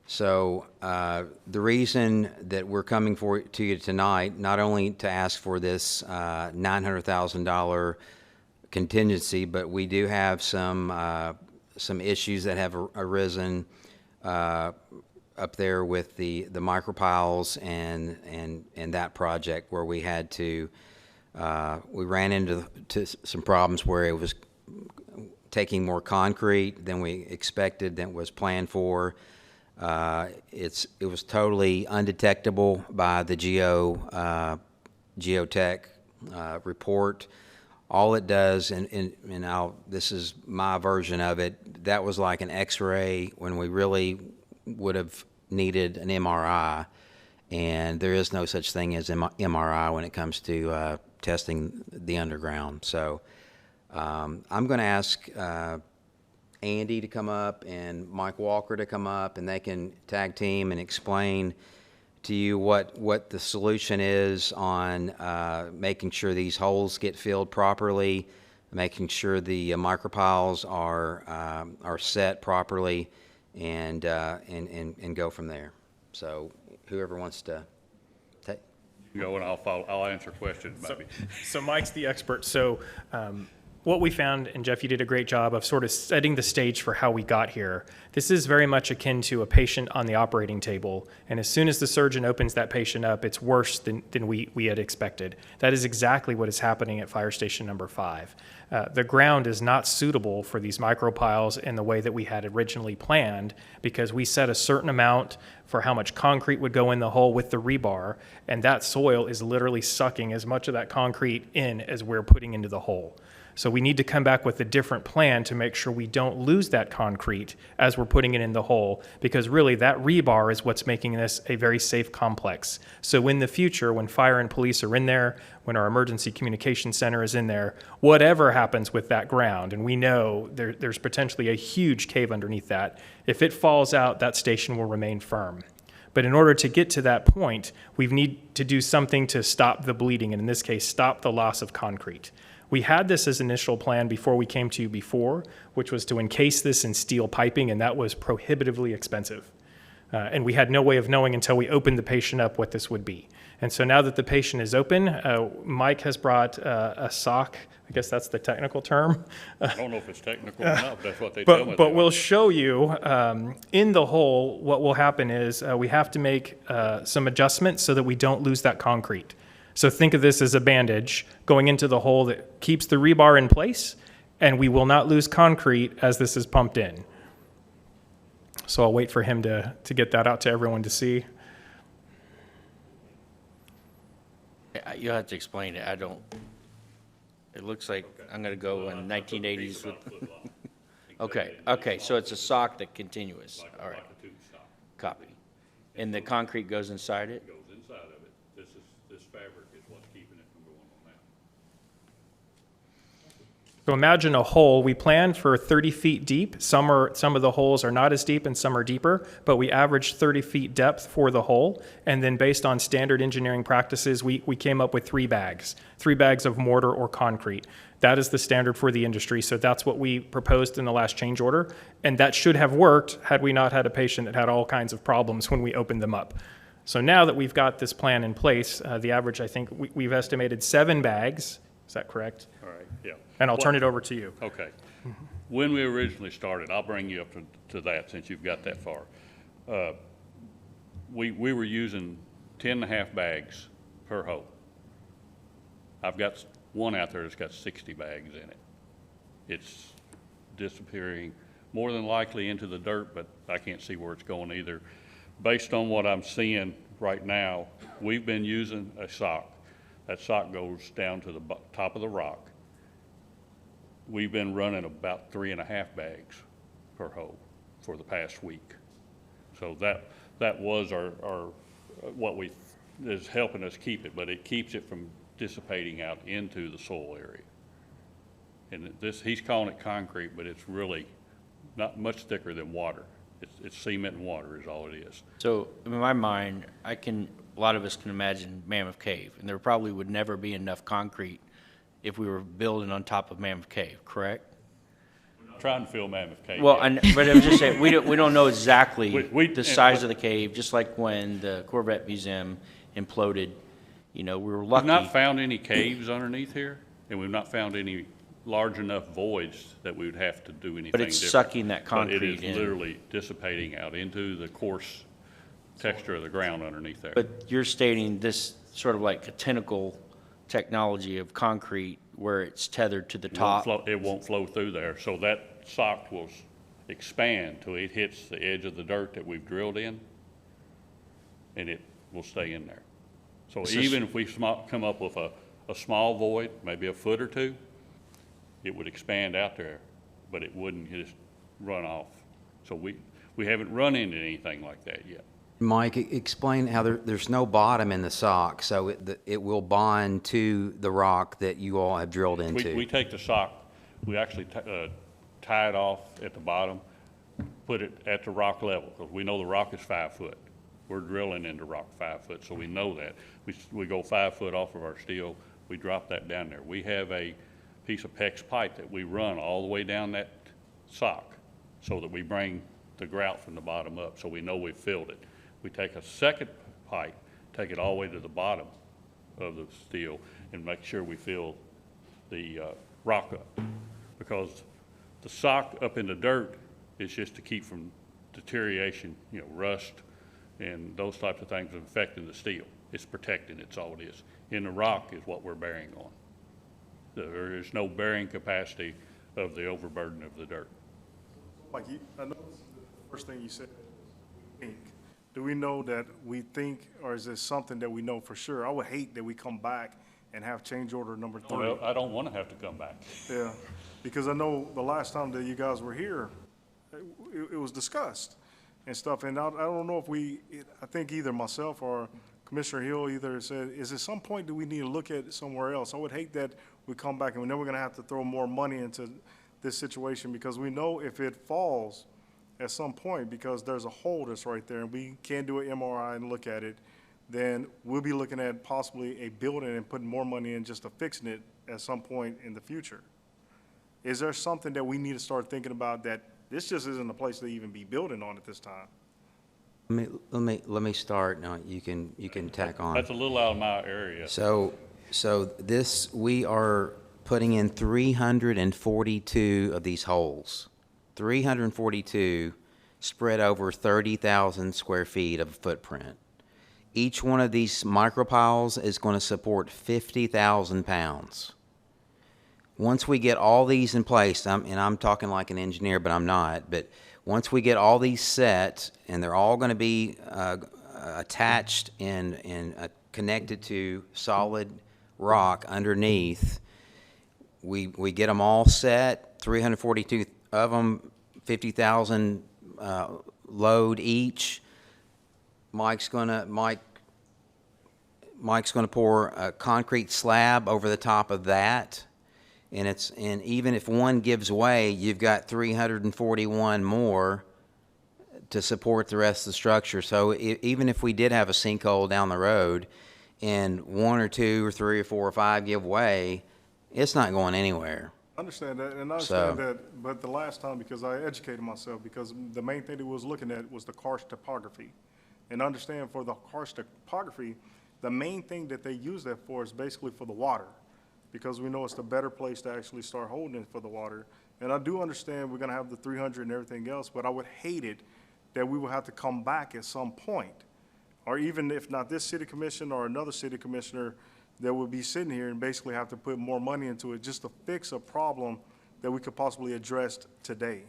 So the reason that we're coming to you tonight, not only to ask for this $900,000 contingency, but we do have some issues that have arisen up there with the micropiles and that project where we had to. We ran into some problems where it was taking more concrete than we expected, than was planned for. It was totally undetectable by the geotech report. All it does, and this is my version of it, that was like an X-ray when we really would have needed an MRI, and there is no such thing as MRI when it comes to testing the underground. So I'm going to ask Andy to come up and Mike Walker to come up, and they can tag team and explain to you what the solution is on making sure these holes get filled properly, making sure the micropiles are set properly, and go from there. So whoever wants to take. Go and I'll answer questions maybe. So Mike's the expert. So what we found, and Jeff, you did a great job of sort of setting the stage for how we got here. This is very much akin to a patient on the operating table. And as soon as the surgeon opens that patient up, it's worse than we had expected. That is exactly what is happening at Fire Station number 5. The ground is not suitable for these micropiles in the way that we had originally planned, because we set a certain amount for how much concrete would go in the hole with the rebar, and that soil is literally sucking as much of that concrete in as we're putting into the hole. So we need to come back with a different plan to make sure we don't lose that concrete as we're putting it in the hole, because really that rebar is what's making this a very safe complex. So in the future, when fire and police are in there, when our emergency communication center is in there, whatever happens with that ground, and we know there's potentially a huge cave underneath that, if it falls out, that station will remain firm. But in order to get to that point, we need to do something to stop the bleeding, and in this case, stop the loss of concrete. We had this as initial plan before we came to you before, which was to encase this in steel piping, and that was prohibitively expensive. And we had no way of knowing until we opened the patient up what this would be. And so now that the patient is open, Mike has brought a sock. I guess that's the technical term. I don't know if it's technical enough. That's what they tell me. But we'll show you in the hole what will happen is we have to make some adjustments so that we don't lose that concrete. So think of this as a bandage going into the hole that keeps the rebar in place, and we will not lose concrete as this is pumped in. So I'll wait for him to get that out to everyone to see. You'll have to explain it. I don't, it looks like I'm going to go in 1980s with, okay, so it's a sock that continuous. All right. Copy. And the concrete goes inside it? Goes inside of it. This fabric is what's keeping it from going on now. So imagine a hole. We planned for 30 feet deep. Some of the holes are not as deep and some are deeper, but we averaged 30 feet depth for the hole. And then based on standard engineering practices, we came up with 3 bags of mortar or concrete. That is the standard for the industry. So that's what we proposed in the last change order. And that should have worked had we not had a patient that had all kinds of problems when we opened them up. So now that we've got this plan in place, the average, I think we've estimated 7 bags. Is that correct? All right, yeah. And I'll turn it over to you. Okay. When we originally started, I'll bring you up to that since you've got that far. We were using 10.5 bags per hole. I've got one out there that's got 60 bags in it. It's disappearing more than likely into the dirt, but I can't see where it's going either. Based on what I'm seeing right now, we've been using a sock. That sock goes down to the top of the rock. We've been running about 3.5 bags per hole for the past week. So that was our what is helping us keep it, but it keeps it from dissipating out into the soil area. And he's calling it concrete, but it's really not much thicker than water. It's cement and water is all it is. So in my mind, a lot of us can imagine Mammoth Cave, and there probably would never be enough concrete if we were building on top of Mammoth Cave, correct? Trying to fill Mammoth Cave. Well, but I was just saying, we don't know exactly the size but of the cave, just like when the Corvette Museum imploded, we were lucky. We've not found any caves underneath here, and we've not found any large enough voids that we would have to do anything different. But it's sucking that concrete in. But it is literally dissipating out into the coarse texture of the ground underneath there. But you're stating this sort of like a tentacle technology of concrete where it's tethered to the It won't top. flow, it won't flow through there, so that sock will expand till it hits the edge of the dirt that we've drilled in, and it will stay in there. So This is- even if we come up with a small void, maybe a foot or two, it would expand out there, but it wouldn't just run off. So we haven't run into anything like that yet. Mike, explain how there's no bottom in the sock, so it will bond to the rock that you all have drilled into. We take the sock, we actually tie it off at the bottom, put it at the rock level, because we know the rock is 5 foot. We're drilling into rock 5 foot, so we know that. We go 5 foot off of our steel, we drop that down there. We have a piece of PEX pipe that we run all the way down that sock, so that we bring the grout from the bottom up, so we know we've filled it. We take a second pipe, take it all the way to the bottom of the steel, and make sure we fill the rock up. Because the sock up in the dirt is just to keep from deterioration, rust and those types of things affecting the steel. It's protecting, it's all it is. In the rock is what we're bearing on. There is no bearing capacity of the overburden of the dirt. Like, I know this is the first thing you said, we think. Do we know that we think, or is this something that we know for sure? I would hate that we come back and have change order number 3. Well, I don't want to have to come back. Yeah, because I know the last time that you guys were here, it was discussed and stuff, and I don't know if I think either myself or Commissioner Hill either said, is at some point do we need to look at it somewhere else? I would hate that we come back and then we're gonna have to throw more money into this situation, because we know if it falls at some point, because there's a hole that's right there and we can't do an MRI and look at it, then we'll be looking at possibly a building and putting more money in just to fixing it at some point in the future. Is there something that we need to start thinking about, that this just isn't a place to even be building on at this time? Let me start. Now you can tack on. That's a little out of my area. So we are putting in 342 of these holes. 342 spread over 30,000 square feet of footprint. Each one of these micropiles is going to support 50,000 pounds. Once we get all these in place, and I'm talking like an engineer, but I'm not, but once we get all these set, and they're all going to be attached and connected to solid rock underneath, we get them all set, 342 of them, 50,000 load each. Mike's gonna pour a concrete slab over the top of that, and even if one gives way, you've got 341 more to support the rest of the structure. So even if we did have a sinkhole down the road, and 1 or 2 or 3 or 4 or 5 give way, it's not going anywhere. I understand that, and I understand that, but the last time, because I educated myself, because the main thing that we was looking at was the karst topography. And understand, for the karst topography, the main thing that they use that for is basically for the water, because we know it's the better place to actually start holding it for the water. And I do understand we're gonna have the 300 and everything else, but I would hate it that we would have to come back at some point, or even if not this city commission or another city commissioner, that would be sitting here and basically have to put more money into it just to fix a problem that we could possibly address today.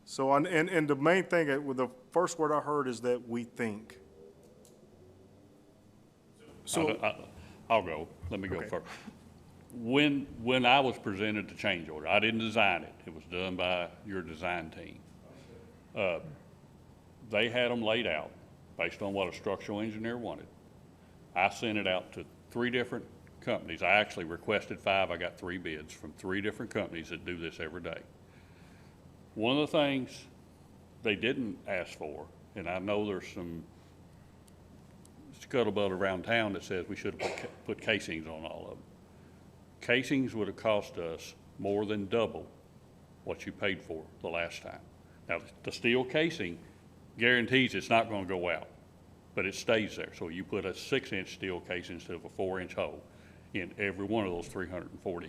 So, and the main thing, with the first word I heard is that we think. So, I'll go. Let me go Okay. first. When I was presented the change order, I didn't design it. It was done by your design team. They had them laid out based on what a structural engineer wanted. I sent it out to 3 different companies. I actually requested 5. I got 3 bids from 3 different companies that do this every day. One of the things they didn't ask for, and I know there's some scuttlebutt around town that says we should have put casings on all of them. Casings would have cost us more than double what you paid for the last time. Now, the steel casing guarantees it's not going to go out, but it stays there. So you put a 6-inch steel case instead of a 4-inch hole in every one of those 340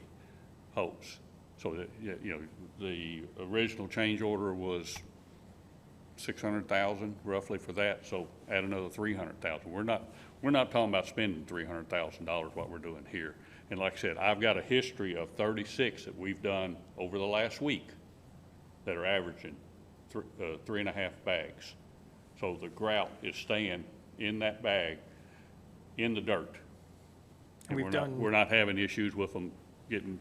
holes. So that, the original change order was $600,000 roughly for that. So add another $300,000. We're not talking about spending $300,000 what we're doing here. And like I said, I've got a history of 36 that we've done over the last week that are averaging 3.5 bags. So the grout is staying in that bag in the dirt. And we're not having issues with them getting,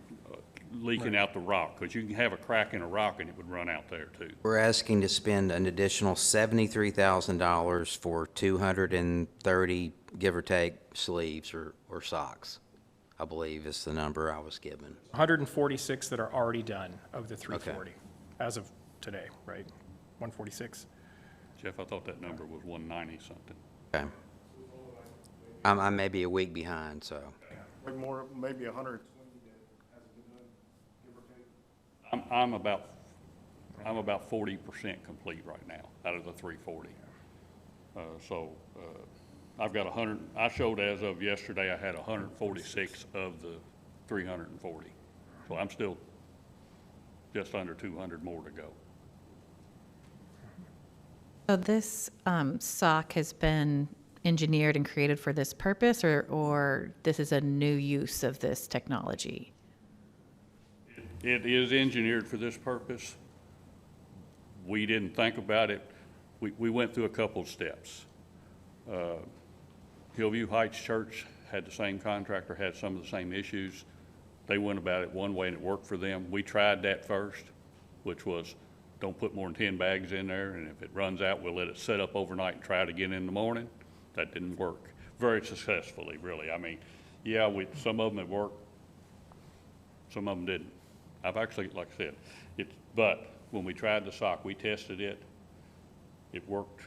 leaking out the rock, because you can have a crack in a rock and it would run out there too. We're asking to spend an additional $73,000 for 230, give or take, sleeves or socks, I believe is the number I was given. 146 that are already done of the 340, as of today, right? 146? Jeff, I thought that number was 190 something. Okay. I may be a week behind, so. More, maybe 100. I'm about 40% complete right now out of the 340. I've got 100. I showed as of yesterday I had 146 of the 340. So I'm still just under 200 more to go. So this sock has been engineered and created for this purpose, or this is a new use of this technology? It is engineered for this purpose. We didn't think about it. We went through a couple of steps. Hillview Heights Church had the same contractor, had some of the same issues. They went about it one way and it worked for them. We tried that first, which was don't put more than 10 bags in there, and if it runs out, we'll let it set up overnight and try it again in the morning. That didn't work very successfully, really. I mean, yeah, some of them had worked, some of them didn't. I've actually, like I said, but when we tried the sock, we tested it. It worked.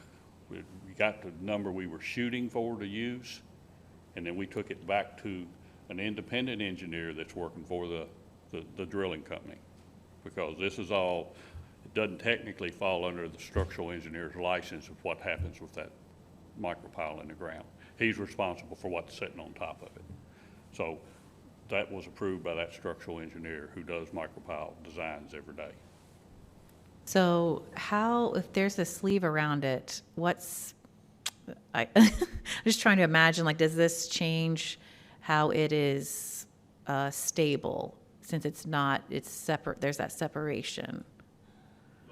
We got the number we were shooting for to use, and then we took it back to an independent engineer that's working for the drilling company, because this is all, it doesn't technically fall under the structural engineer's license of what happens with that micropile in the ground. He's responsible for what's sitting on top of it. So that was approved by that structural engineer who does micropile designs every day. So how, if there's a sleeve around it, I'm just trying to imagine, like, does this change how it is stable, since it's separate, there's that separation?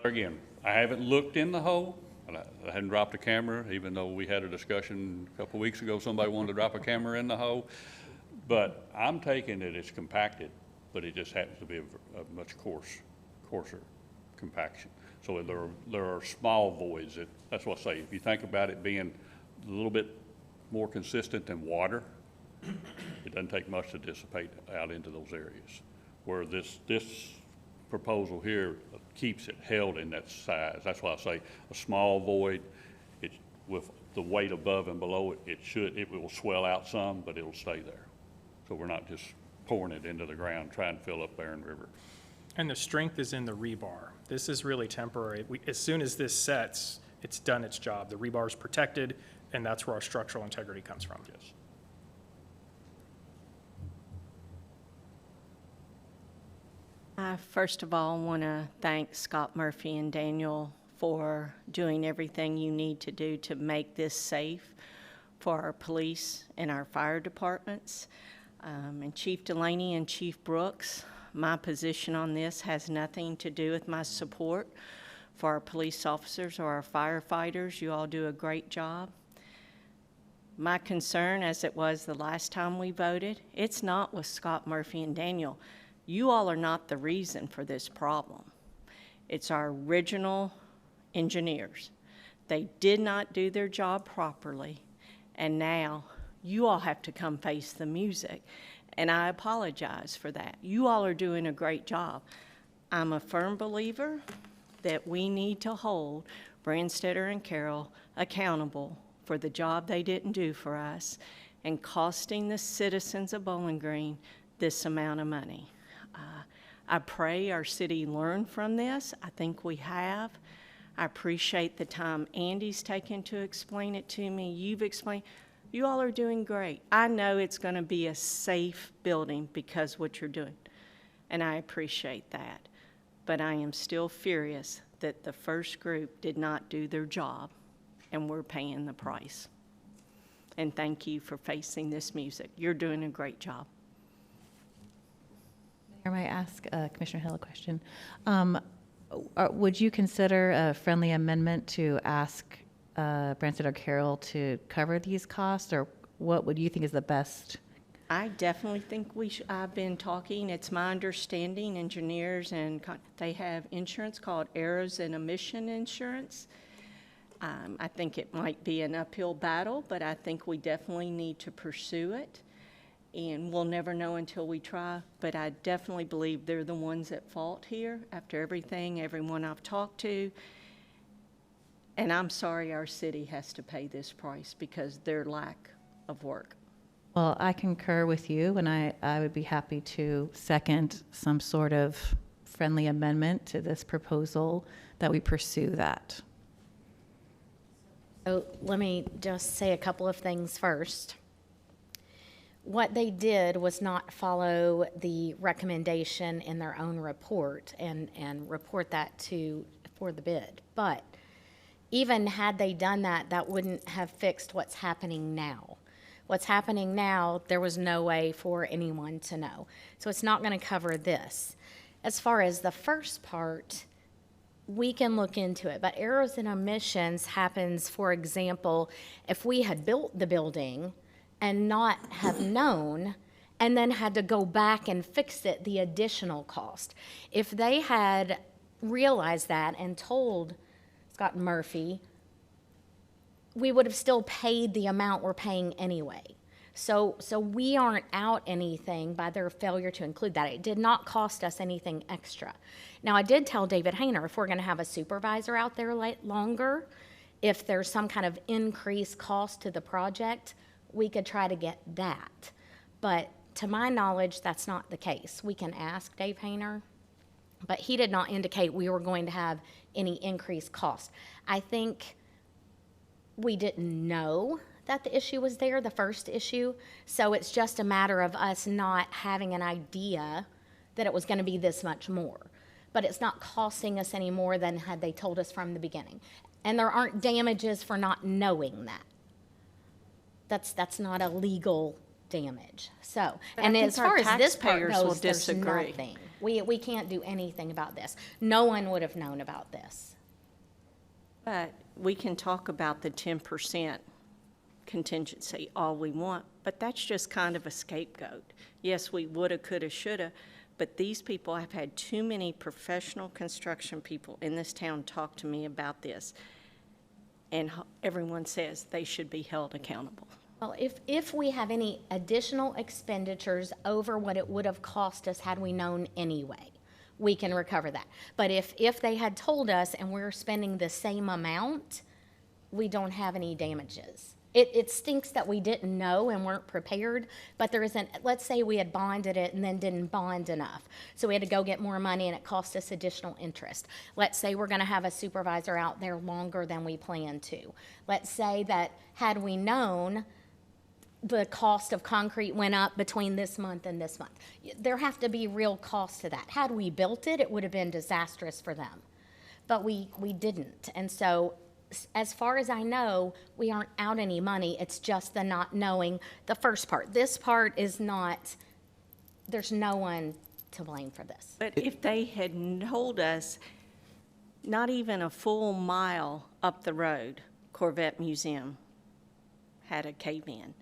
Again, I haven't looked in the hole, and I hadn't dropped a camera, even though we had a discussion a couple of weeks ago, somebody wanted to drop a camera in the hole. But I'm taking it, it's compacted, but it just happens to be a much coarser compaction. So there are small voids. That's what I say. If you think about it being a little bit more consistent than water, it doesn't take much to dissipate out into those areas. Where this proposal here keeps it held in that size. That's why I say a small void, with the weight above and below it, it will swell out some, but it'll stay there. So we're not just pouring it into the ground, trying to fill up Barron River. And the strength is in the rebar. This is really temporary. As soon as this sets, it's done its job. The rebar is protected, and that's where our structural integrity comes from. Yes. I first of all want to thank Scott Murphy and Daniel for doing everything you need to do to make this safe for our police and our fire departments. And Chief Delaney and Chief Brooks, my position on this has nothing to do with my support for our police officers or our firefighters. You all do a great job. My concern, as it was the last time we voted, it's not with Scott Murphy and Daniel. You all are not the reason for this problem. It's our original engineers. They did not do their job properly, and now you all have to come face the music, and I apologize for that. You all are doing a great job. I'm a firm believer that we need to hold Branstetter and Carroll accountable for the job they didn't do for us and costing the citizens of Bowling Green this amount of money. I pray our city learned from this. I think we have. I appreciate the time Andy's taken to explain it to me. You've explained. You all are doing great. I know it's going to be a safe building because of what you're doing, and I appreciate that. But I am still furious that the first group did not do their job, and we're paying the price. And thank you for facing this music. You're doing a great job. I might ask Commissioner Hill a question. Would you consider a friendly amendment to ask Branson or Carroll to cover these costs, or what would you think is the best? I definitely think we should. I've been talking, it's my understanding, engineers and they have insurance called errors and omission insurance. I think it might be an uphill battle, but I think we definitely need to pursue it. And we'll never know until we try, but I definitely believe they're the ones at fault here after everything, everyone I've talked to. And I'm sorry our city has to pay this price because their lack of work. Well, I concur with you, and I would be happy to second some sort of friendly amendment to this proposal that we pursue that. So let me just say a couple of things first. What they did was not follow the recommendation in their own report and report that for the bid. But even had they done that, that wouldn't have fixed what's happening now. What's happening now, there was no way for anyone to know. So it's not going to cover this. As far as the first part, we can look into it. But errors and omissions happens, for example, if we had built the building and not have known and then had to go back and fix it, the additional cost. If they had realized that and told Scott Murphy, we would have still paid the amount we're paying anyway. So we aren't out anything by their failure to include that. It did not cost us anything extra. Now, I did tell David Hayner, if we're going to have a supervisor out there longer, if there's some kind of increased cost to the project, we could try to get that. But to my knowledge, that's not the case. We can ask Dave Hayner, but he did not indicate we were going to have any increased cost. I think we didn't know that the issue was there, the first issue, so it's just a matter of us not having an idea that it was going to be this much more. But it's not costing us any more than had they told us from the beginning. And there aren't damages for not knowing that. That's not a legal damage. So, But and I think as far our as this part taxpayers will goes, there's disagree. nothing. We can't do anything about this. No one would have known about this. But we can talk about the 10% contingency all we want, but that's just kind of a scapegoat. Yes, we woulda, coulda, shoulda, but these people, I've had too many professional construction people in this town talk to me about this, and everyone says they should be held accountable. Well, if we have any additional expenditures over what it would have cost us had we known anyway, we can recover that. But if they had told us and we're spending the same amount, we don't have any damages. It stinks that we didn't know and weren't prepared, but there isn't, let's say we had bonded it and then didn't bond enough. So we had to go get more money and it cost us additional interest. Let's say we're gonna have a supervisor out there longer than we planned to. Let's say that had we known the cost of concrete went up between this month and this month. There have to be real costs to that. Had we built it, it would have been disastrous for them. But we didn't. And so as far as I know, we aren't out any money. It's just the not knowing the first part. This part is not, there's no one to blame for this. But if they had told us not even a full mile up the road, Corvette Museum had a cave-in,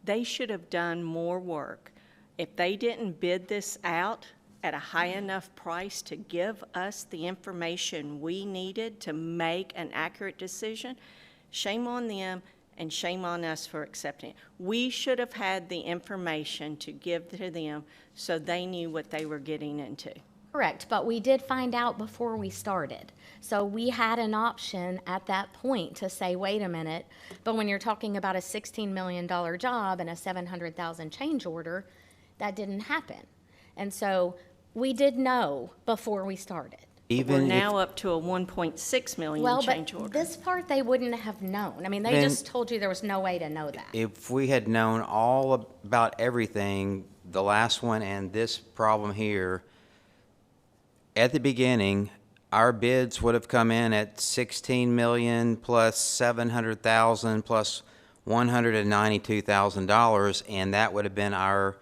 they should have done more work. If they didn't bid this out at a high enough price to give us the information we needed to make an accurate decision, shame on them and shame on us for accepting it. We should have had the information to give to them so they knew what they were getting into. Correct, but we did find out before we started. So we had an option at that point to say, wait a minute, but when you're talking about a $16 million job and a $700,000 change order, that didn't happen. And so we did know before we started. We're now up to a $1.6 million change order. Well, but this part they wouldn't have known. I mean, they just told you there was no way to know that. If we had known all about everything, the last one and this problem here, at the beginning, our bids would have come in at 16 million plus 700,000 plus $192,000, and that would have been our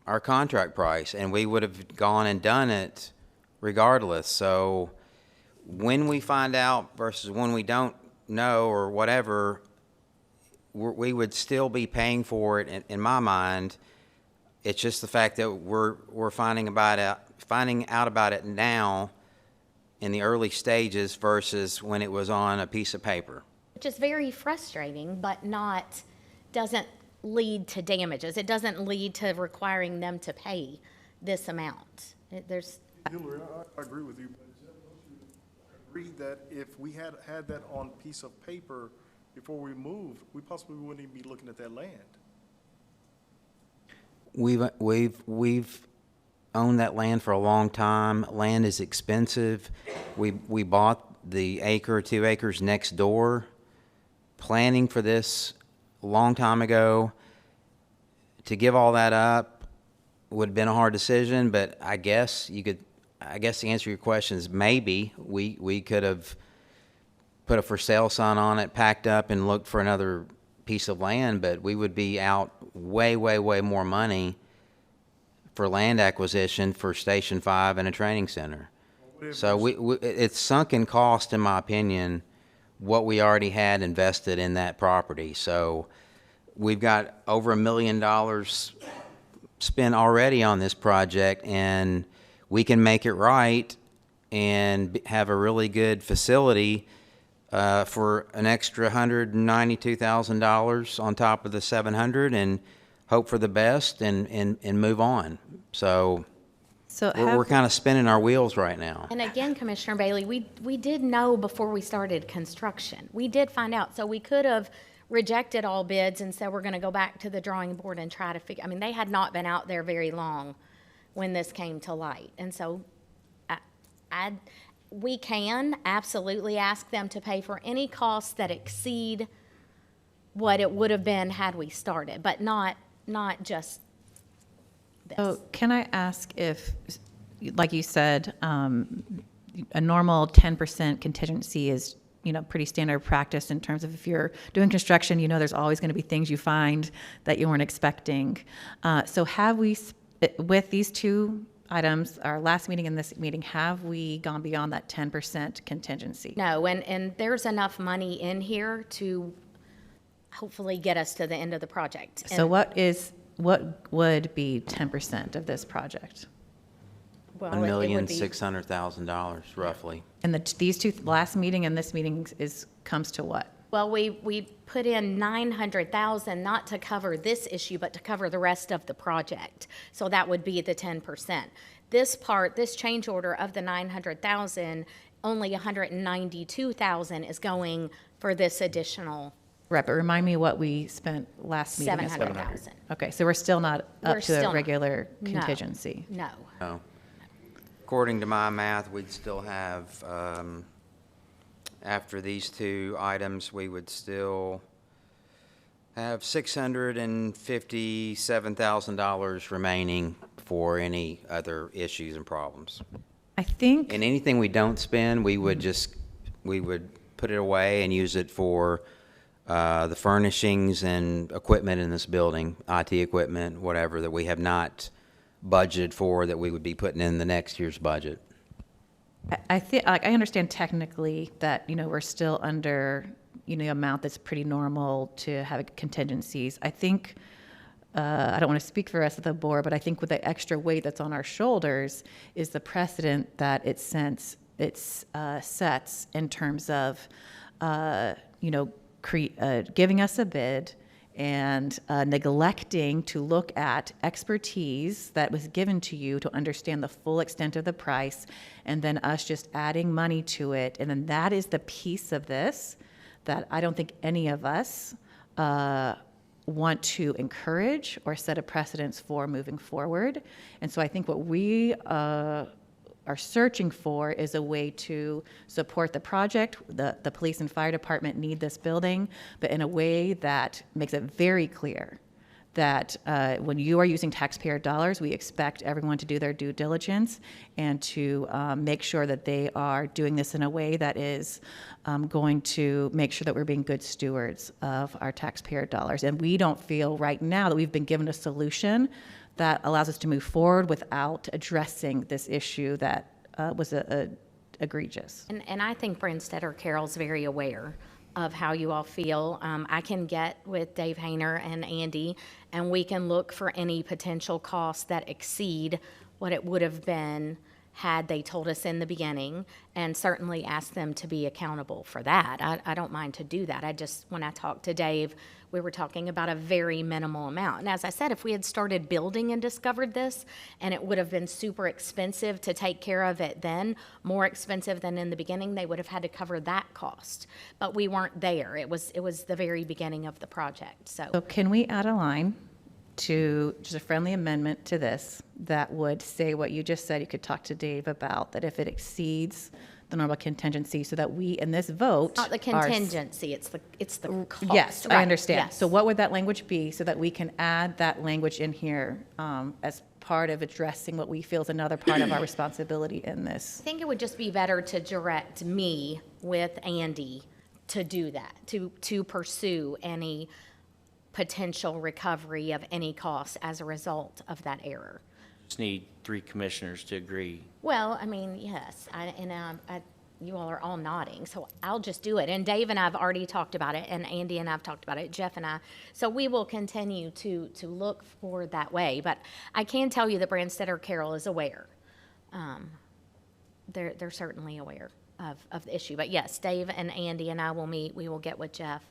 our contract price, and we would have gone and done it regardless. So when we find out versus when we don't know or whatever, we would still be paying for it in my mind. It's just the fact that we're finding out about it now in the early stages versus when it was on a piece of paper. Which is very frustrating, but doesn't lead to damages. It doesn't lead to requiring them to pay this amount. Hillary, I agree with you, but Jeff, don't you agree that if we had that on a piece of paper before we moved, we possibly wouldn't even be looking at that land? We've owned that land for a long time. Land is expensive. We bought the 2 acres next door, planning for this a long time ago. To give all that up would have been a hard decision, but I guess the answer to your question is maybe we could have put a for sale sign on it, packed up, and looked for another piece of land, but we would be out way, way, way more money for land acquisition for Station 5 and a training center. So it's sunken cost, in my opinion, what we already had invested in that property. So we've got over $1 million spent already on this project, and we can make it right and have a really good facility for an extra $192,000 on top of the $700, and hope for the best and move on. So we're kind of spinning our wheels right now. And again, Commissioner Bailey, we did know before we started construction. We did find out. So we could have rejected all bids and said we're going to go back to the drawing board and try to figure. I mean, they had not been out there very long when this came to light. And so we can absolutely ask them to pay for any costs that exceed what it would have been had we started, but not just this. So can I ask if, like you said, a normal 10% contingency is, pretty standard practice in terms of if you're doing construction, there's always going to be things you find that you weren't expecting. So have we, with these two items, our last meeting and this meeting, have we gone beyond that 10% contingency? No, and there's enough money in here to hopefully get us to the end of the project. So what would be 10% of this project? Well, $1,600,000 roughly. And these two, last meeting and this meeting comes to what? Well, we put in $900,000 not to cover this issue, but to cover the rest of the project. So that would be the 10%. This change order of the $900,000, only $192,000 is going for this additional. Right, but remind me what we spent last meeting. $700,000. Okay, so we're still not up to the regular No. contingency. No. No. According to my math, we'd still have, after these two items, we would still have $657,000 remaining for any other issues and problems. I think. And anything we don't spend, we would put it away and use it for the furnishings and equipment in this building, IT equipment, whatever, that we have not budgeted for, that we would be putting in the next year's budget. I understand technically that, we're still under, amount that's pretty normal to have contingencies. I think, I don't want to speak for the rest of the board, but I think with the extra weight that's on our shoulders is the precedent that it sets in terms of, giving us a bid and neglecting to look at expertise that was given to you to understand the full extent of the price, and then us just adding money to it. And then that is the piece of this that I don't think any of us want to encourage or set a precedence for moving forward. And so I think what we are searching for is a way to support the project. The police and fire department need this building, but in a way that makes it very clear that when you are using taxpayer dollars, we expect everyone to do their due diligence and to make sure that they are doing this in a way that is going to make sure that we're being good stewards of our taxpayer dollars. And we don't feel right now that we've been given a solution that allows us to move forward without addressing this issue that was egregious. And I think Branstetter Carroll's very aware of how you all feel. I can get with Dave Hayner and Andy, and we can look for any potential costs that exceed what it would have been had they told us in the beginning, and certainly ask them to be accountable for that. I don't mind to do that. When I talked to Dave, we were talking about a very minimal amount. And as I said, if we had started building and discovered this, and it would have been super expensive to take care of it then, more expensive than in the beginning, they would have had to cover that cost. But we weren't there. It was the very beginning of the project, So can we add a line to, just a friendly amendment to this, that would say what you just said, you could talk to Dave about, that if it exceeds the normal contingency, so that we, in this vote. Not the contingency, it's the cost. Yes, I Right, understand. yes. So what would that language be, so that we can add that language in here as part of addressing what we feel is another part of our responsibility in this? I think it would just be better to direct me with Andy to do that, to pursue any potential recovery of any costs as a result of that error. Just need 3 commissioners to agree. Well, I mean, yes, you all are all nodding, so I'll just do it. And Dave and I have already talked about it, and Andy and I have talked about it, Jeff and I. So we will continue to look for that way. But I can tell you that Branstetter Carroll is aware. They're certainly aware of the issue. But yes, Dave and Andy and I will meet. We will get with Jeff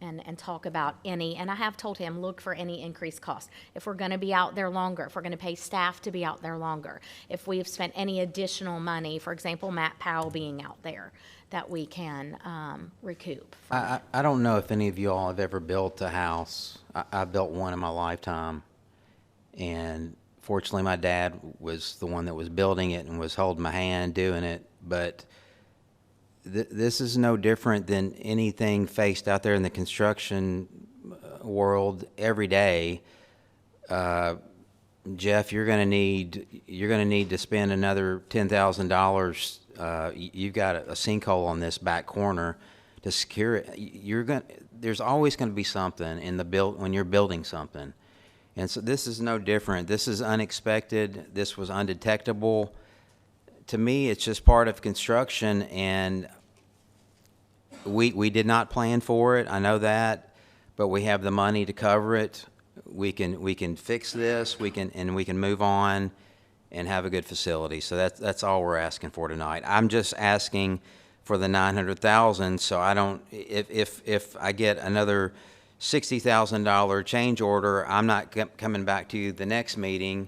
and talk about any, and I have told him, look for any increased cost. If we're going to be out there longer, if we're going to pay staff to be out there longer, if we've spent any additional money, for example, Matt Powell being out there, that we can recoup. I don't know if any of you all have ever built a house. I built one in my lifetime, and fortunately my dad was the one that was building it and was holding my hand doing it, but this is no different than anything faced out there in the construction world every day. Jeff, you're going to need to spend another $10,000. You've got a sinkhole on this back corner to secure it. There's always going to be something in the build when you're building something, and so this is no different. This is unexpected. This was undetectable. To me, it's just part of construction, and we did not plan for it. I know that, but we have the money to cover it. We can fix this. We can move on and have a good facility. So that's all we're asking for tonight. I'm just asking for the $900,000, so I don't. If I get another $60,000 change order, I'm not coming back to you the next meeting.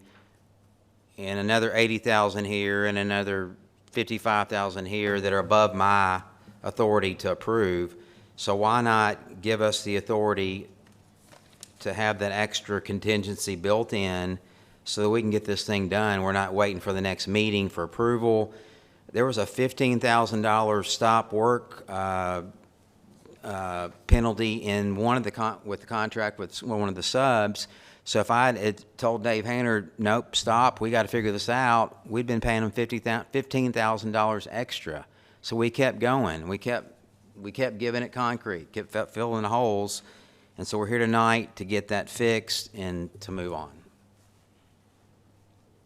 And another $80,000 here and another $55,000 here that are above my authority to approve. So why not give us the authority to have that extra contingency built in so that we can get this thing done? We're not waiting for the next meeting for approval. There was a $15,000 stop work penalty in with the contract with one of the subs. So if I had told Dave Hayner, nope, stop, we got to figure this out, we'd been paying him $15,000 extra. So we kept going. We kept giving it concrete, kept filling the holes. And so we're here tonight to get that fixed and to move on.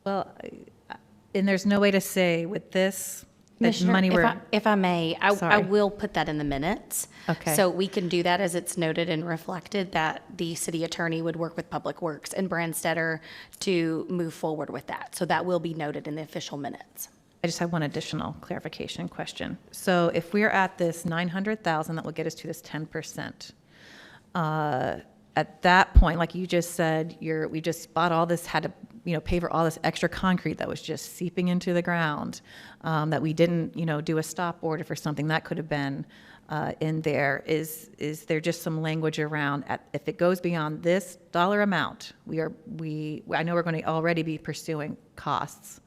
Well, and there's no way to say with this, that Commissioner, money we're. if I may, I Sorry. will put that in the minutes. Okay. So we can do that as it's noted and reflected that the city attorney would work with Public Works and Branstetter to move forward with that. So that will be noted in the official minutes. I just have one additional clarification question. So if we're at this 900,000, that will get us to this 10%. At that point, like you just said, we just bought all this, had to, pay for all this extra concrete that was just seeping into the ground, that we didn't, do a stop order for something that could have been in there. Is there just some language around if it goes beyond this dollar amount, I know we're going to already be pursuing costs,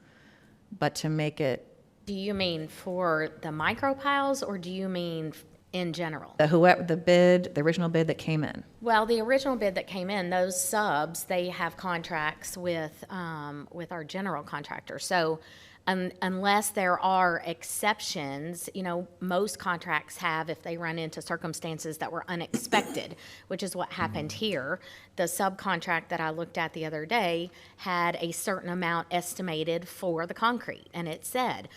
but to make it. Do you mean for the micro piles, or do you mean in general? The original bid that came in. Well, the original bid that came in, those subs, they have contracts with our general contractor. So Unless there are exceptions, you know, most contracts have if they run into circumstances that were unexpected, which is what happened here. The subcontract that I looked at the other day had a certain amount estimated for the concrete, and it said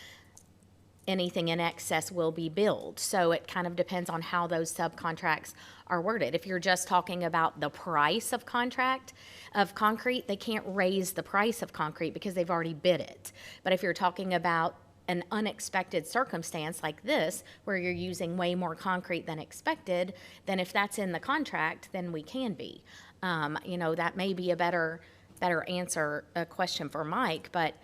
anything in excess will be billed. So it kind of depends on how those subcontracts are worded. If you're just talking about the price of concrete, they can't raise the price of concrete because they've already bid it. But if you're talking about an unexpected circumstance like this, where you're using way more concrete than expected, then if that's in the contract, then we can be. You know, that may be a better answer, a question for Mike, but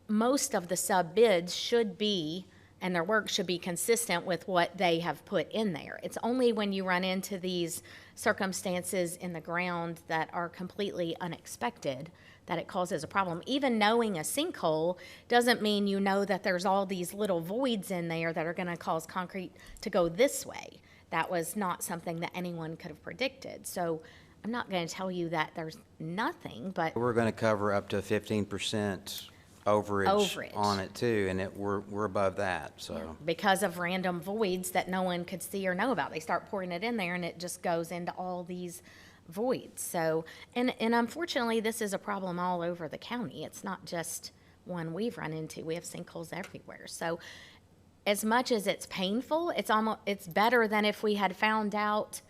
most of the sub bids should be, and their work should be consistent with what they have put in there. It's only when you run into these circumstances in the ground that are completely unexpected that it causes a problem. Even knowing a sinkhole doesn't mean you know that there's all these little voids in there that are going to cause concrete to go this way. That was not something that anyone could have predicted. So I'm not going to tell you that there's nothing, but We're going to cover up to 15% overage on it too, and we're above that, so. because of random voids that no one could see or know about, they start pouring it in there and it just goes into all these voids. So, and unfortunately, this is a problem all over the county. It's not just one we've run into. We have sinkholes everywhere. So as much as it's painful, it's better than if we had found out,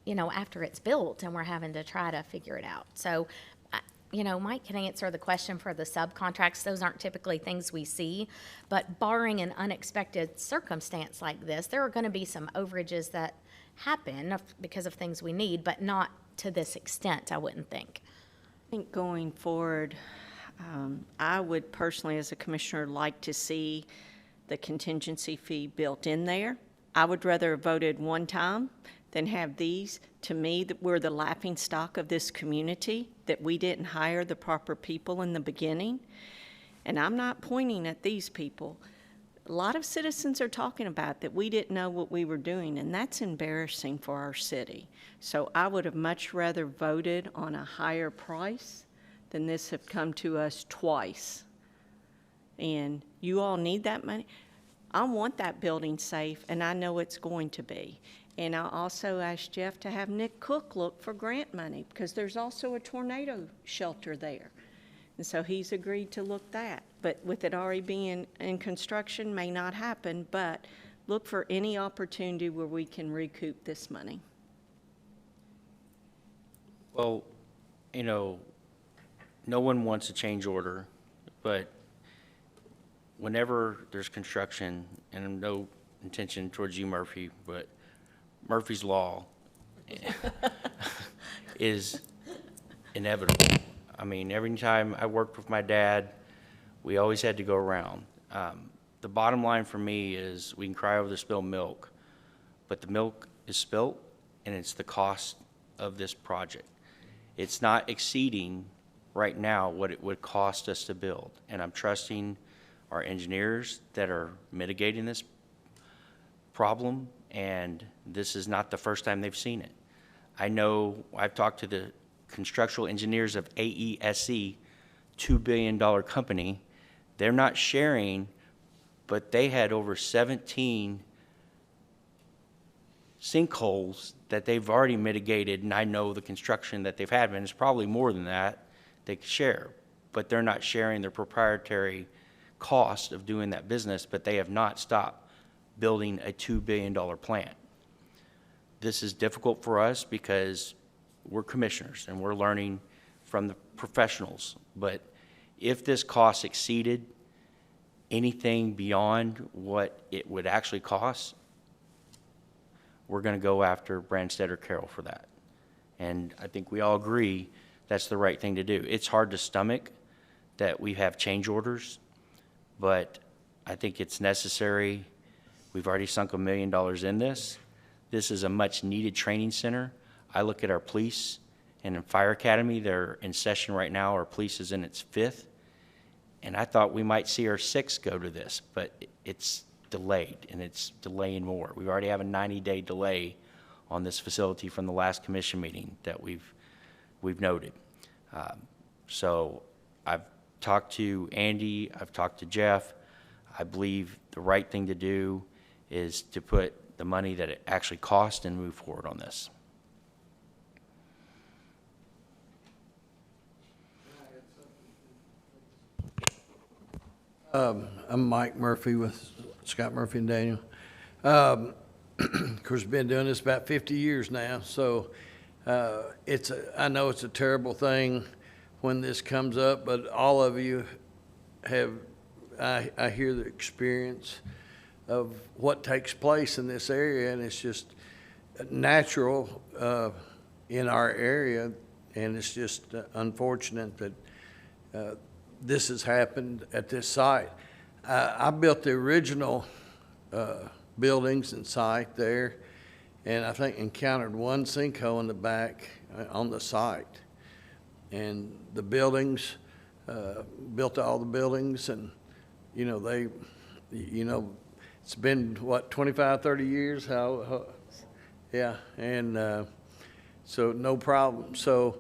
you know, after it's built and we're having to try to figure it out. So, you know, Mike can answer the question for the subcontracts. Those aren't typically things we see, but barring an unexpected circumstance like this, there are going to be some overages that happen because of things we need, but not to this extent, I wouldn't think. I think going forward, I would personally, as a commissioner, like to see the contingency fee built in there. I would rather have voted one time than have these. To me, that we're the laughing stock of this community, that we didn't hire the proper people in the beginning. And I'm not pointing at these people. A lot of citizens are talking about that we didn't know what we were doing, and that's embarrassing for our city. So I would have much rather voted on a higher price than this have come to us twice. And you all need that money. I want that building safe, and I know it's going to be. And I also asked Jeff to have Nick Cook look for grant money, because there's also a tornado shelter there. And so he's agreed to look that. But with it already being in construction, may not happen, but look for any opportunity where we can recoup this money. Well, you know, no one wants a change order, but whenever there's construction, and no intention towards you, Murphy, but Murphy's Law is inevitable. I mean, every time I worked with my dad, we always had to go around. The bottom line for me is we can cry over the spilled milk, but the milk is spilt, and it's the cost of this project. It's not exceeding right now what it would cost us to build, and I'm trusting our engineers that are mitigating this problem, and this is not the first time they've seen it. I know I've talked to the constructional engineers of AESC, $2 billion company. They're not sharing, but they had over 17 sinkholes that they've already mitigated, and I know the construction that they've had, and it's probably more than that they could share, but they're not sharing their proprietary cost of doing that business, but they have not stopped building a $2 billion plant. This is difficult for us because we're commissioners and we're learning from the professionals, but if this cost exceeded anything beyond what it would actually cost, we're going to go after Branstad or Carroll for that. And I think we all agree that's the right thing to do. It's hard to stomach that we have change orders, but I think it's necessary. We've already sunk $1 million in this. This is a much needed training center. I look at our police and in Fire Academy, they're in session right now. Our police is in its 5th. And I thought we might see our 6th go to this, but it's delayed, and it's delaying more. We already have a 90-day delay on this facility from the last commission meeting that we've noted. So I've talked to Andy, I've talked to Jeff. I believe the right thing to do is to put the money that it actually costs and move forward on this. I'm Mike Murphy with Scott Murphy and Daniel. Of course, been doing this about 50 years now, so I know it's a terrible thing when this comes up, but all of you have, I hear the experience of what takes place in this area, and it's just natural in our area, and it's just unfortunate that this has happened at this site. I built the original buildings and site there, and I think encountered one sinkhole in the back on the site. And the buildings, built all the buildings, and, you know, it's been, what, 25, 30 years? Yeah, and so no problem. So,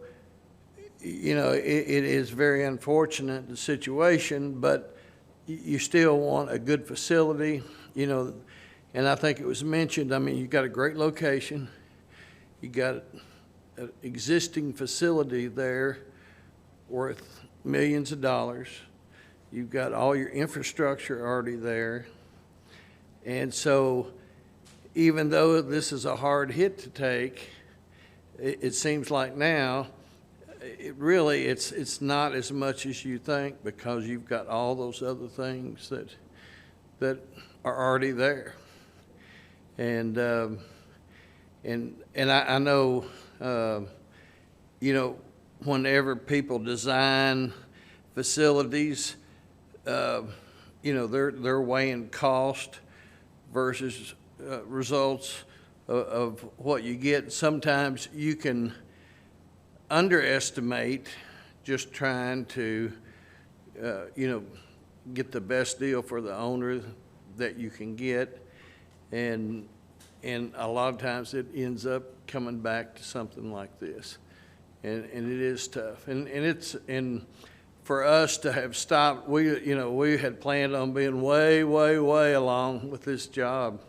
you know, it is very unfortunate, the situation, but you still want a good facility, you know, and I think it was mentioned, I mean, you got a great location, you got an existing facility there worth millions of dollars, you've got all your infrastructure already there, and so even though this is a hard hit to take, it seems like now, it's not as much as you think, because you've got all those other things that are already there. And I know, you know, whenever people design facilities, you know, they're weighing cost versus results of what you get. Sometimes you can underestimate just trying to, you know, get the best deal for the owner that you can get, and a lot of times it ends up coming back to something like this, and it is tough, and for us to have stopped, we had planned on being way along with this job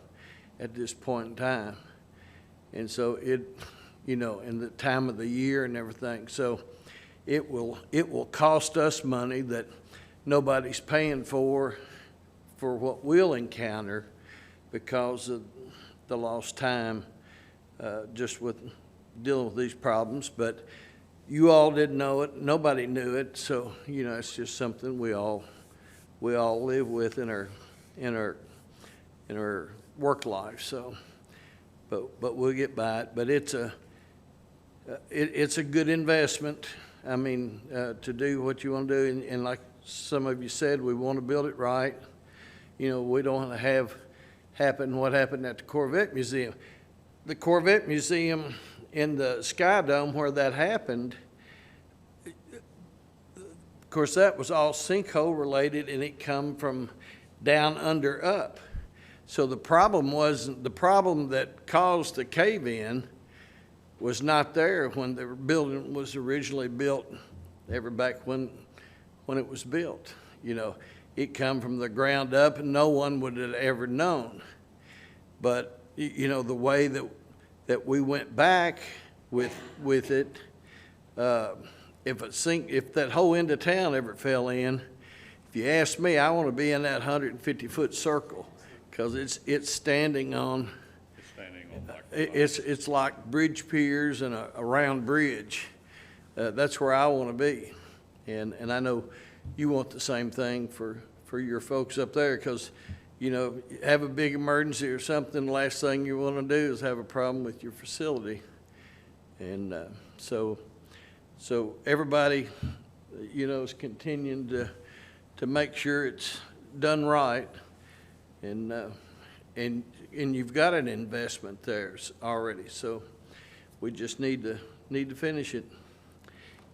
at this point in time, and so you know, in the time of the year and everything. So it will cost us money that nobody's paying for what we'll encounter because of the lost time just with dealing with these problems. But you all didn't know it, nobody knew it, so you know, it's just something we all live with in our work life. So, but we'll get by it. But it's a good investment. I mean, to do what you want to do, and like some of you said, we want to build it right. You know, we don't want to have happen what happened at the Corvette Museum. The Corvette Museum in the Sky Dome where that happened, of course, that was all sinkhole related, and it come from down under up. So the problem that caused the cave-in was not there when the building was originally built, ever back when it was built. You know, it come from the ground up, and no one would have ever known. But you know, the way that we went back with it, if that whole end of town ever fell in, if you ask me, I want to be in that 150-foot circle, because it's standing on. It's like bridge piers and a round bridge. That's where I want to be, and I know you want the same thing for your folks up there, because you know, have a big emergency or something, the last thing you want to do is have a problem with your facility, and so everybody, you know, is continuing to make sure it's done right, and you've got an investment there already, so we just need to finish it,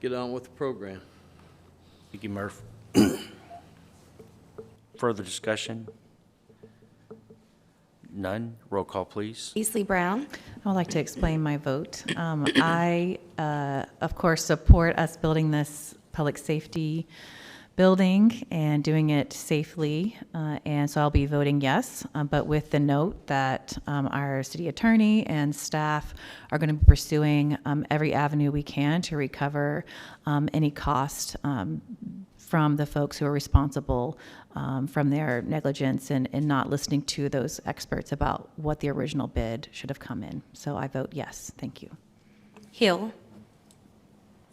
get on with the program. Thank you, Murph. Further discussion? None. Roll call, please. Beasley Brown. I would like to explain my vote. I, of course, support us building this public safety building and doing it safely. And so I'll be voting yes, but with the note that our city attorney and staff are going to be pursuing every avenue we can to recover any cost from the folks who are responsible from their negligence and not listening to those experts about what the original bid should have come in. So I vote yes. Thank you. Hill.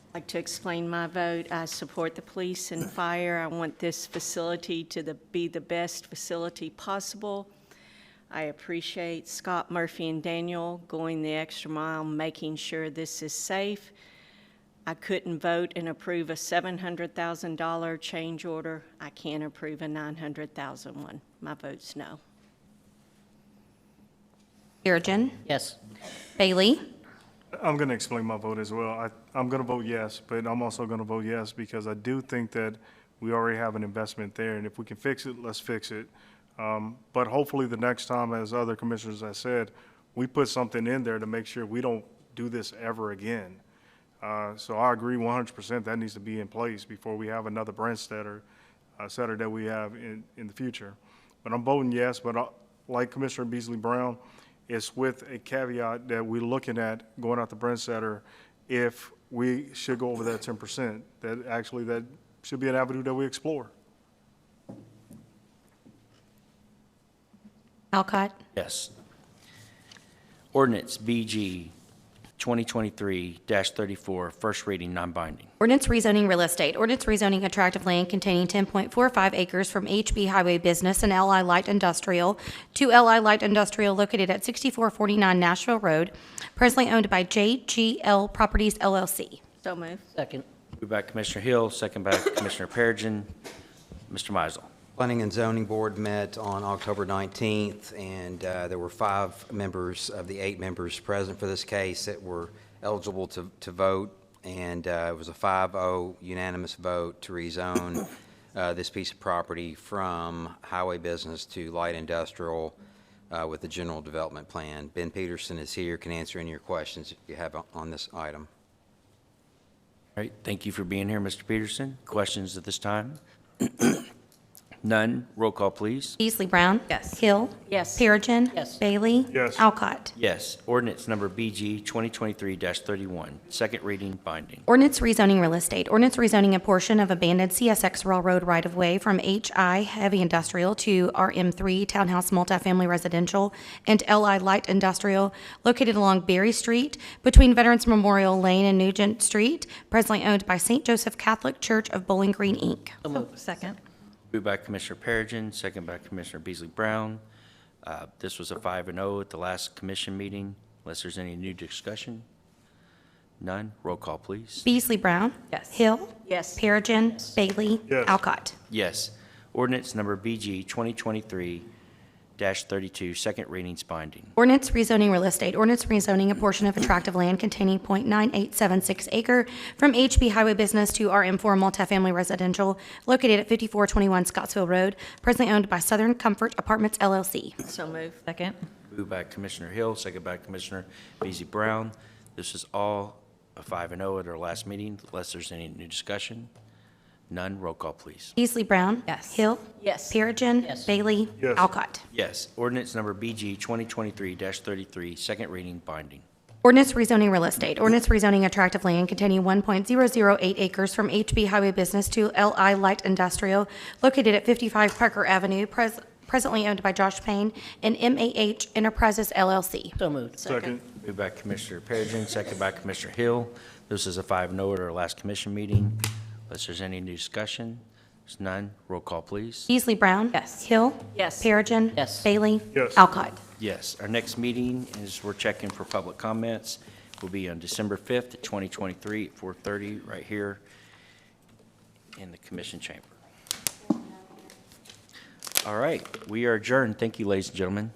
I'd like to explain my vote. I support the police and fire. I want this facility to be the best facility possible. I appreciate Scott, Murphy, and Daniel going the extra mile, making sure this is safe. I couldn't vote and approve a $700,000 change order. I can't approve a $900,000 one. My vote's no. Perigin. Yes. Bailey. I'm going to explain my vote as well. I'm going to vote yes, but I'm also going to vote yes because I do think that we already have an investment there, and if we can fix it, let's fix it. But hopefully the next time, as other commissioners have said, we put something in there to make sure we don't do this ever again. So I agree 100% that needs to be in place before we have another Brandstatter setter that we have in the future. But I'm voting yes, but like Commissioner Beasley Brown, it's with a caveat that we're looking at going out to Brandstatter if we should go over that 10%. That should be an avenue that we explore. Alcott. Yes. Ordinance BG 2023-34, first reading, non-binding. Ordinance rezoning real estate. Ordinance rezoning a tract of land containing 10.45 acres from HB Highway Business and LI Light Industrial to LI Light Industrial located at 6449 Nashville Road, presently owned by JGL Properties LLC. So moved. Second. Moved by Commissioner Hill, second by Commissioner Perigin. Mr. Mizel. Planning and Zoning Board met on October 19th, and there were 5 members of the 8 members present for this case that were eligible to vote, and it was a 5-0 unanimous vote to rezone this piece of property from highway business to light industrial with the general development plan. Ben Peterson is here, can answer any of your questions you have on this item. All right, thank you for being here, Mr. Peterson. Questions at this time? None. Roll call, please. Beasley Brown. Yes. Hill. Yes. Perigin. Yes. Bailey. Yes. Alcott. Yes. Ordinance number BG 2023-31, second reading, binding. Ordinance rezoning real estate. Ordinance rezoning a portion of abandoned CSX Railroad right-of-way from HI Heavy Industrial to RM3 Townhouse Multifamily Residential and LI Light Industrial located along Berry Street between Veterans Memorial Lane and Nugent Street, presently owned by St. Joseph Catholic Church of Bowling Green, Inc. So moved. Second. Moved by Commissioner Perigin, second by Commissioner Beasley Brown. This was a 5-0 at the last commission meeting. Unless there's any new discussion? None. Roll call, please. Beasley Brown. Yes. Hill. Yes. Perigin. Bailey. Yes. Alcott. Yes. Ordinance number BG 2023-32, second reading's binding. Ordinance rezoning real estate. Ordinance rezoning a portion of a tract of land containing .9876 acre from HB Highway Business to RM4 Multifamily Residential located at 5421 Scottsville Road, presently owned by Southern Comfort Apartments LLC. So moved. Second. Moved by Commissioner Hill, second by Commissioner Beasley Brown. This is all a 5-0 at our last meeting, unless there's any new discussion. None. Roll call, please. Beasley Brown. Yes. Hill. Yes. Perigin. Yes. Bailey. Yes. Alcott. Yes. Ordinance number BG 2023-33, second reading, binding. Ordinance rezoning real estate. Ordinance rezoning a tract of land containing 1.008 acres from HB Highway Business to LI Light Industrial located at 55 Parker Avenue, presently owned by Josh Payne and MAH Enterprises LLC. So moved. Second. Moved by Commissioner Perigin, second by Commissioner Hill. This is a 5-0 at our last commission meeting. Unless there's any new discussion, there's none. Roll call, please. Beasley Brown. Yes. Hill. Yes. Perigin. Yes. Bailey. Yes. Alcott. Yes. Our next meeting is, we're checking for public comments, will be on December 5th, 2023 at 4:30 right here in the commission chamber. All right, we are adjourned. Thank you, ladies and gentlemen.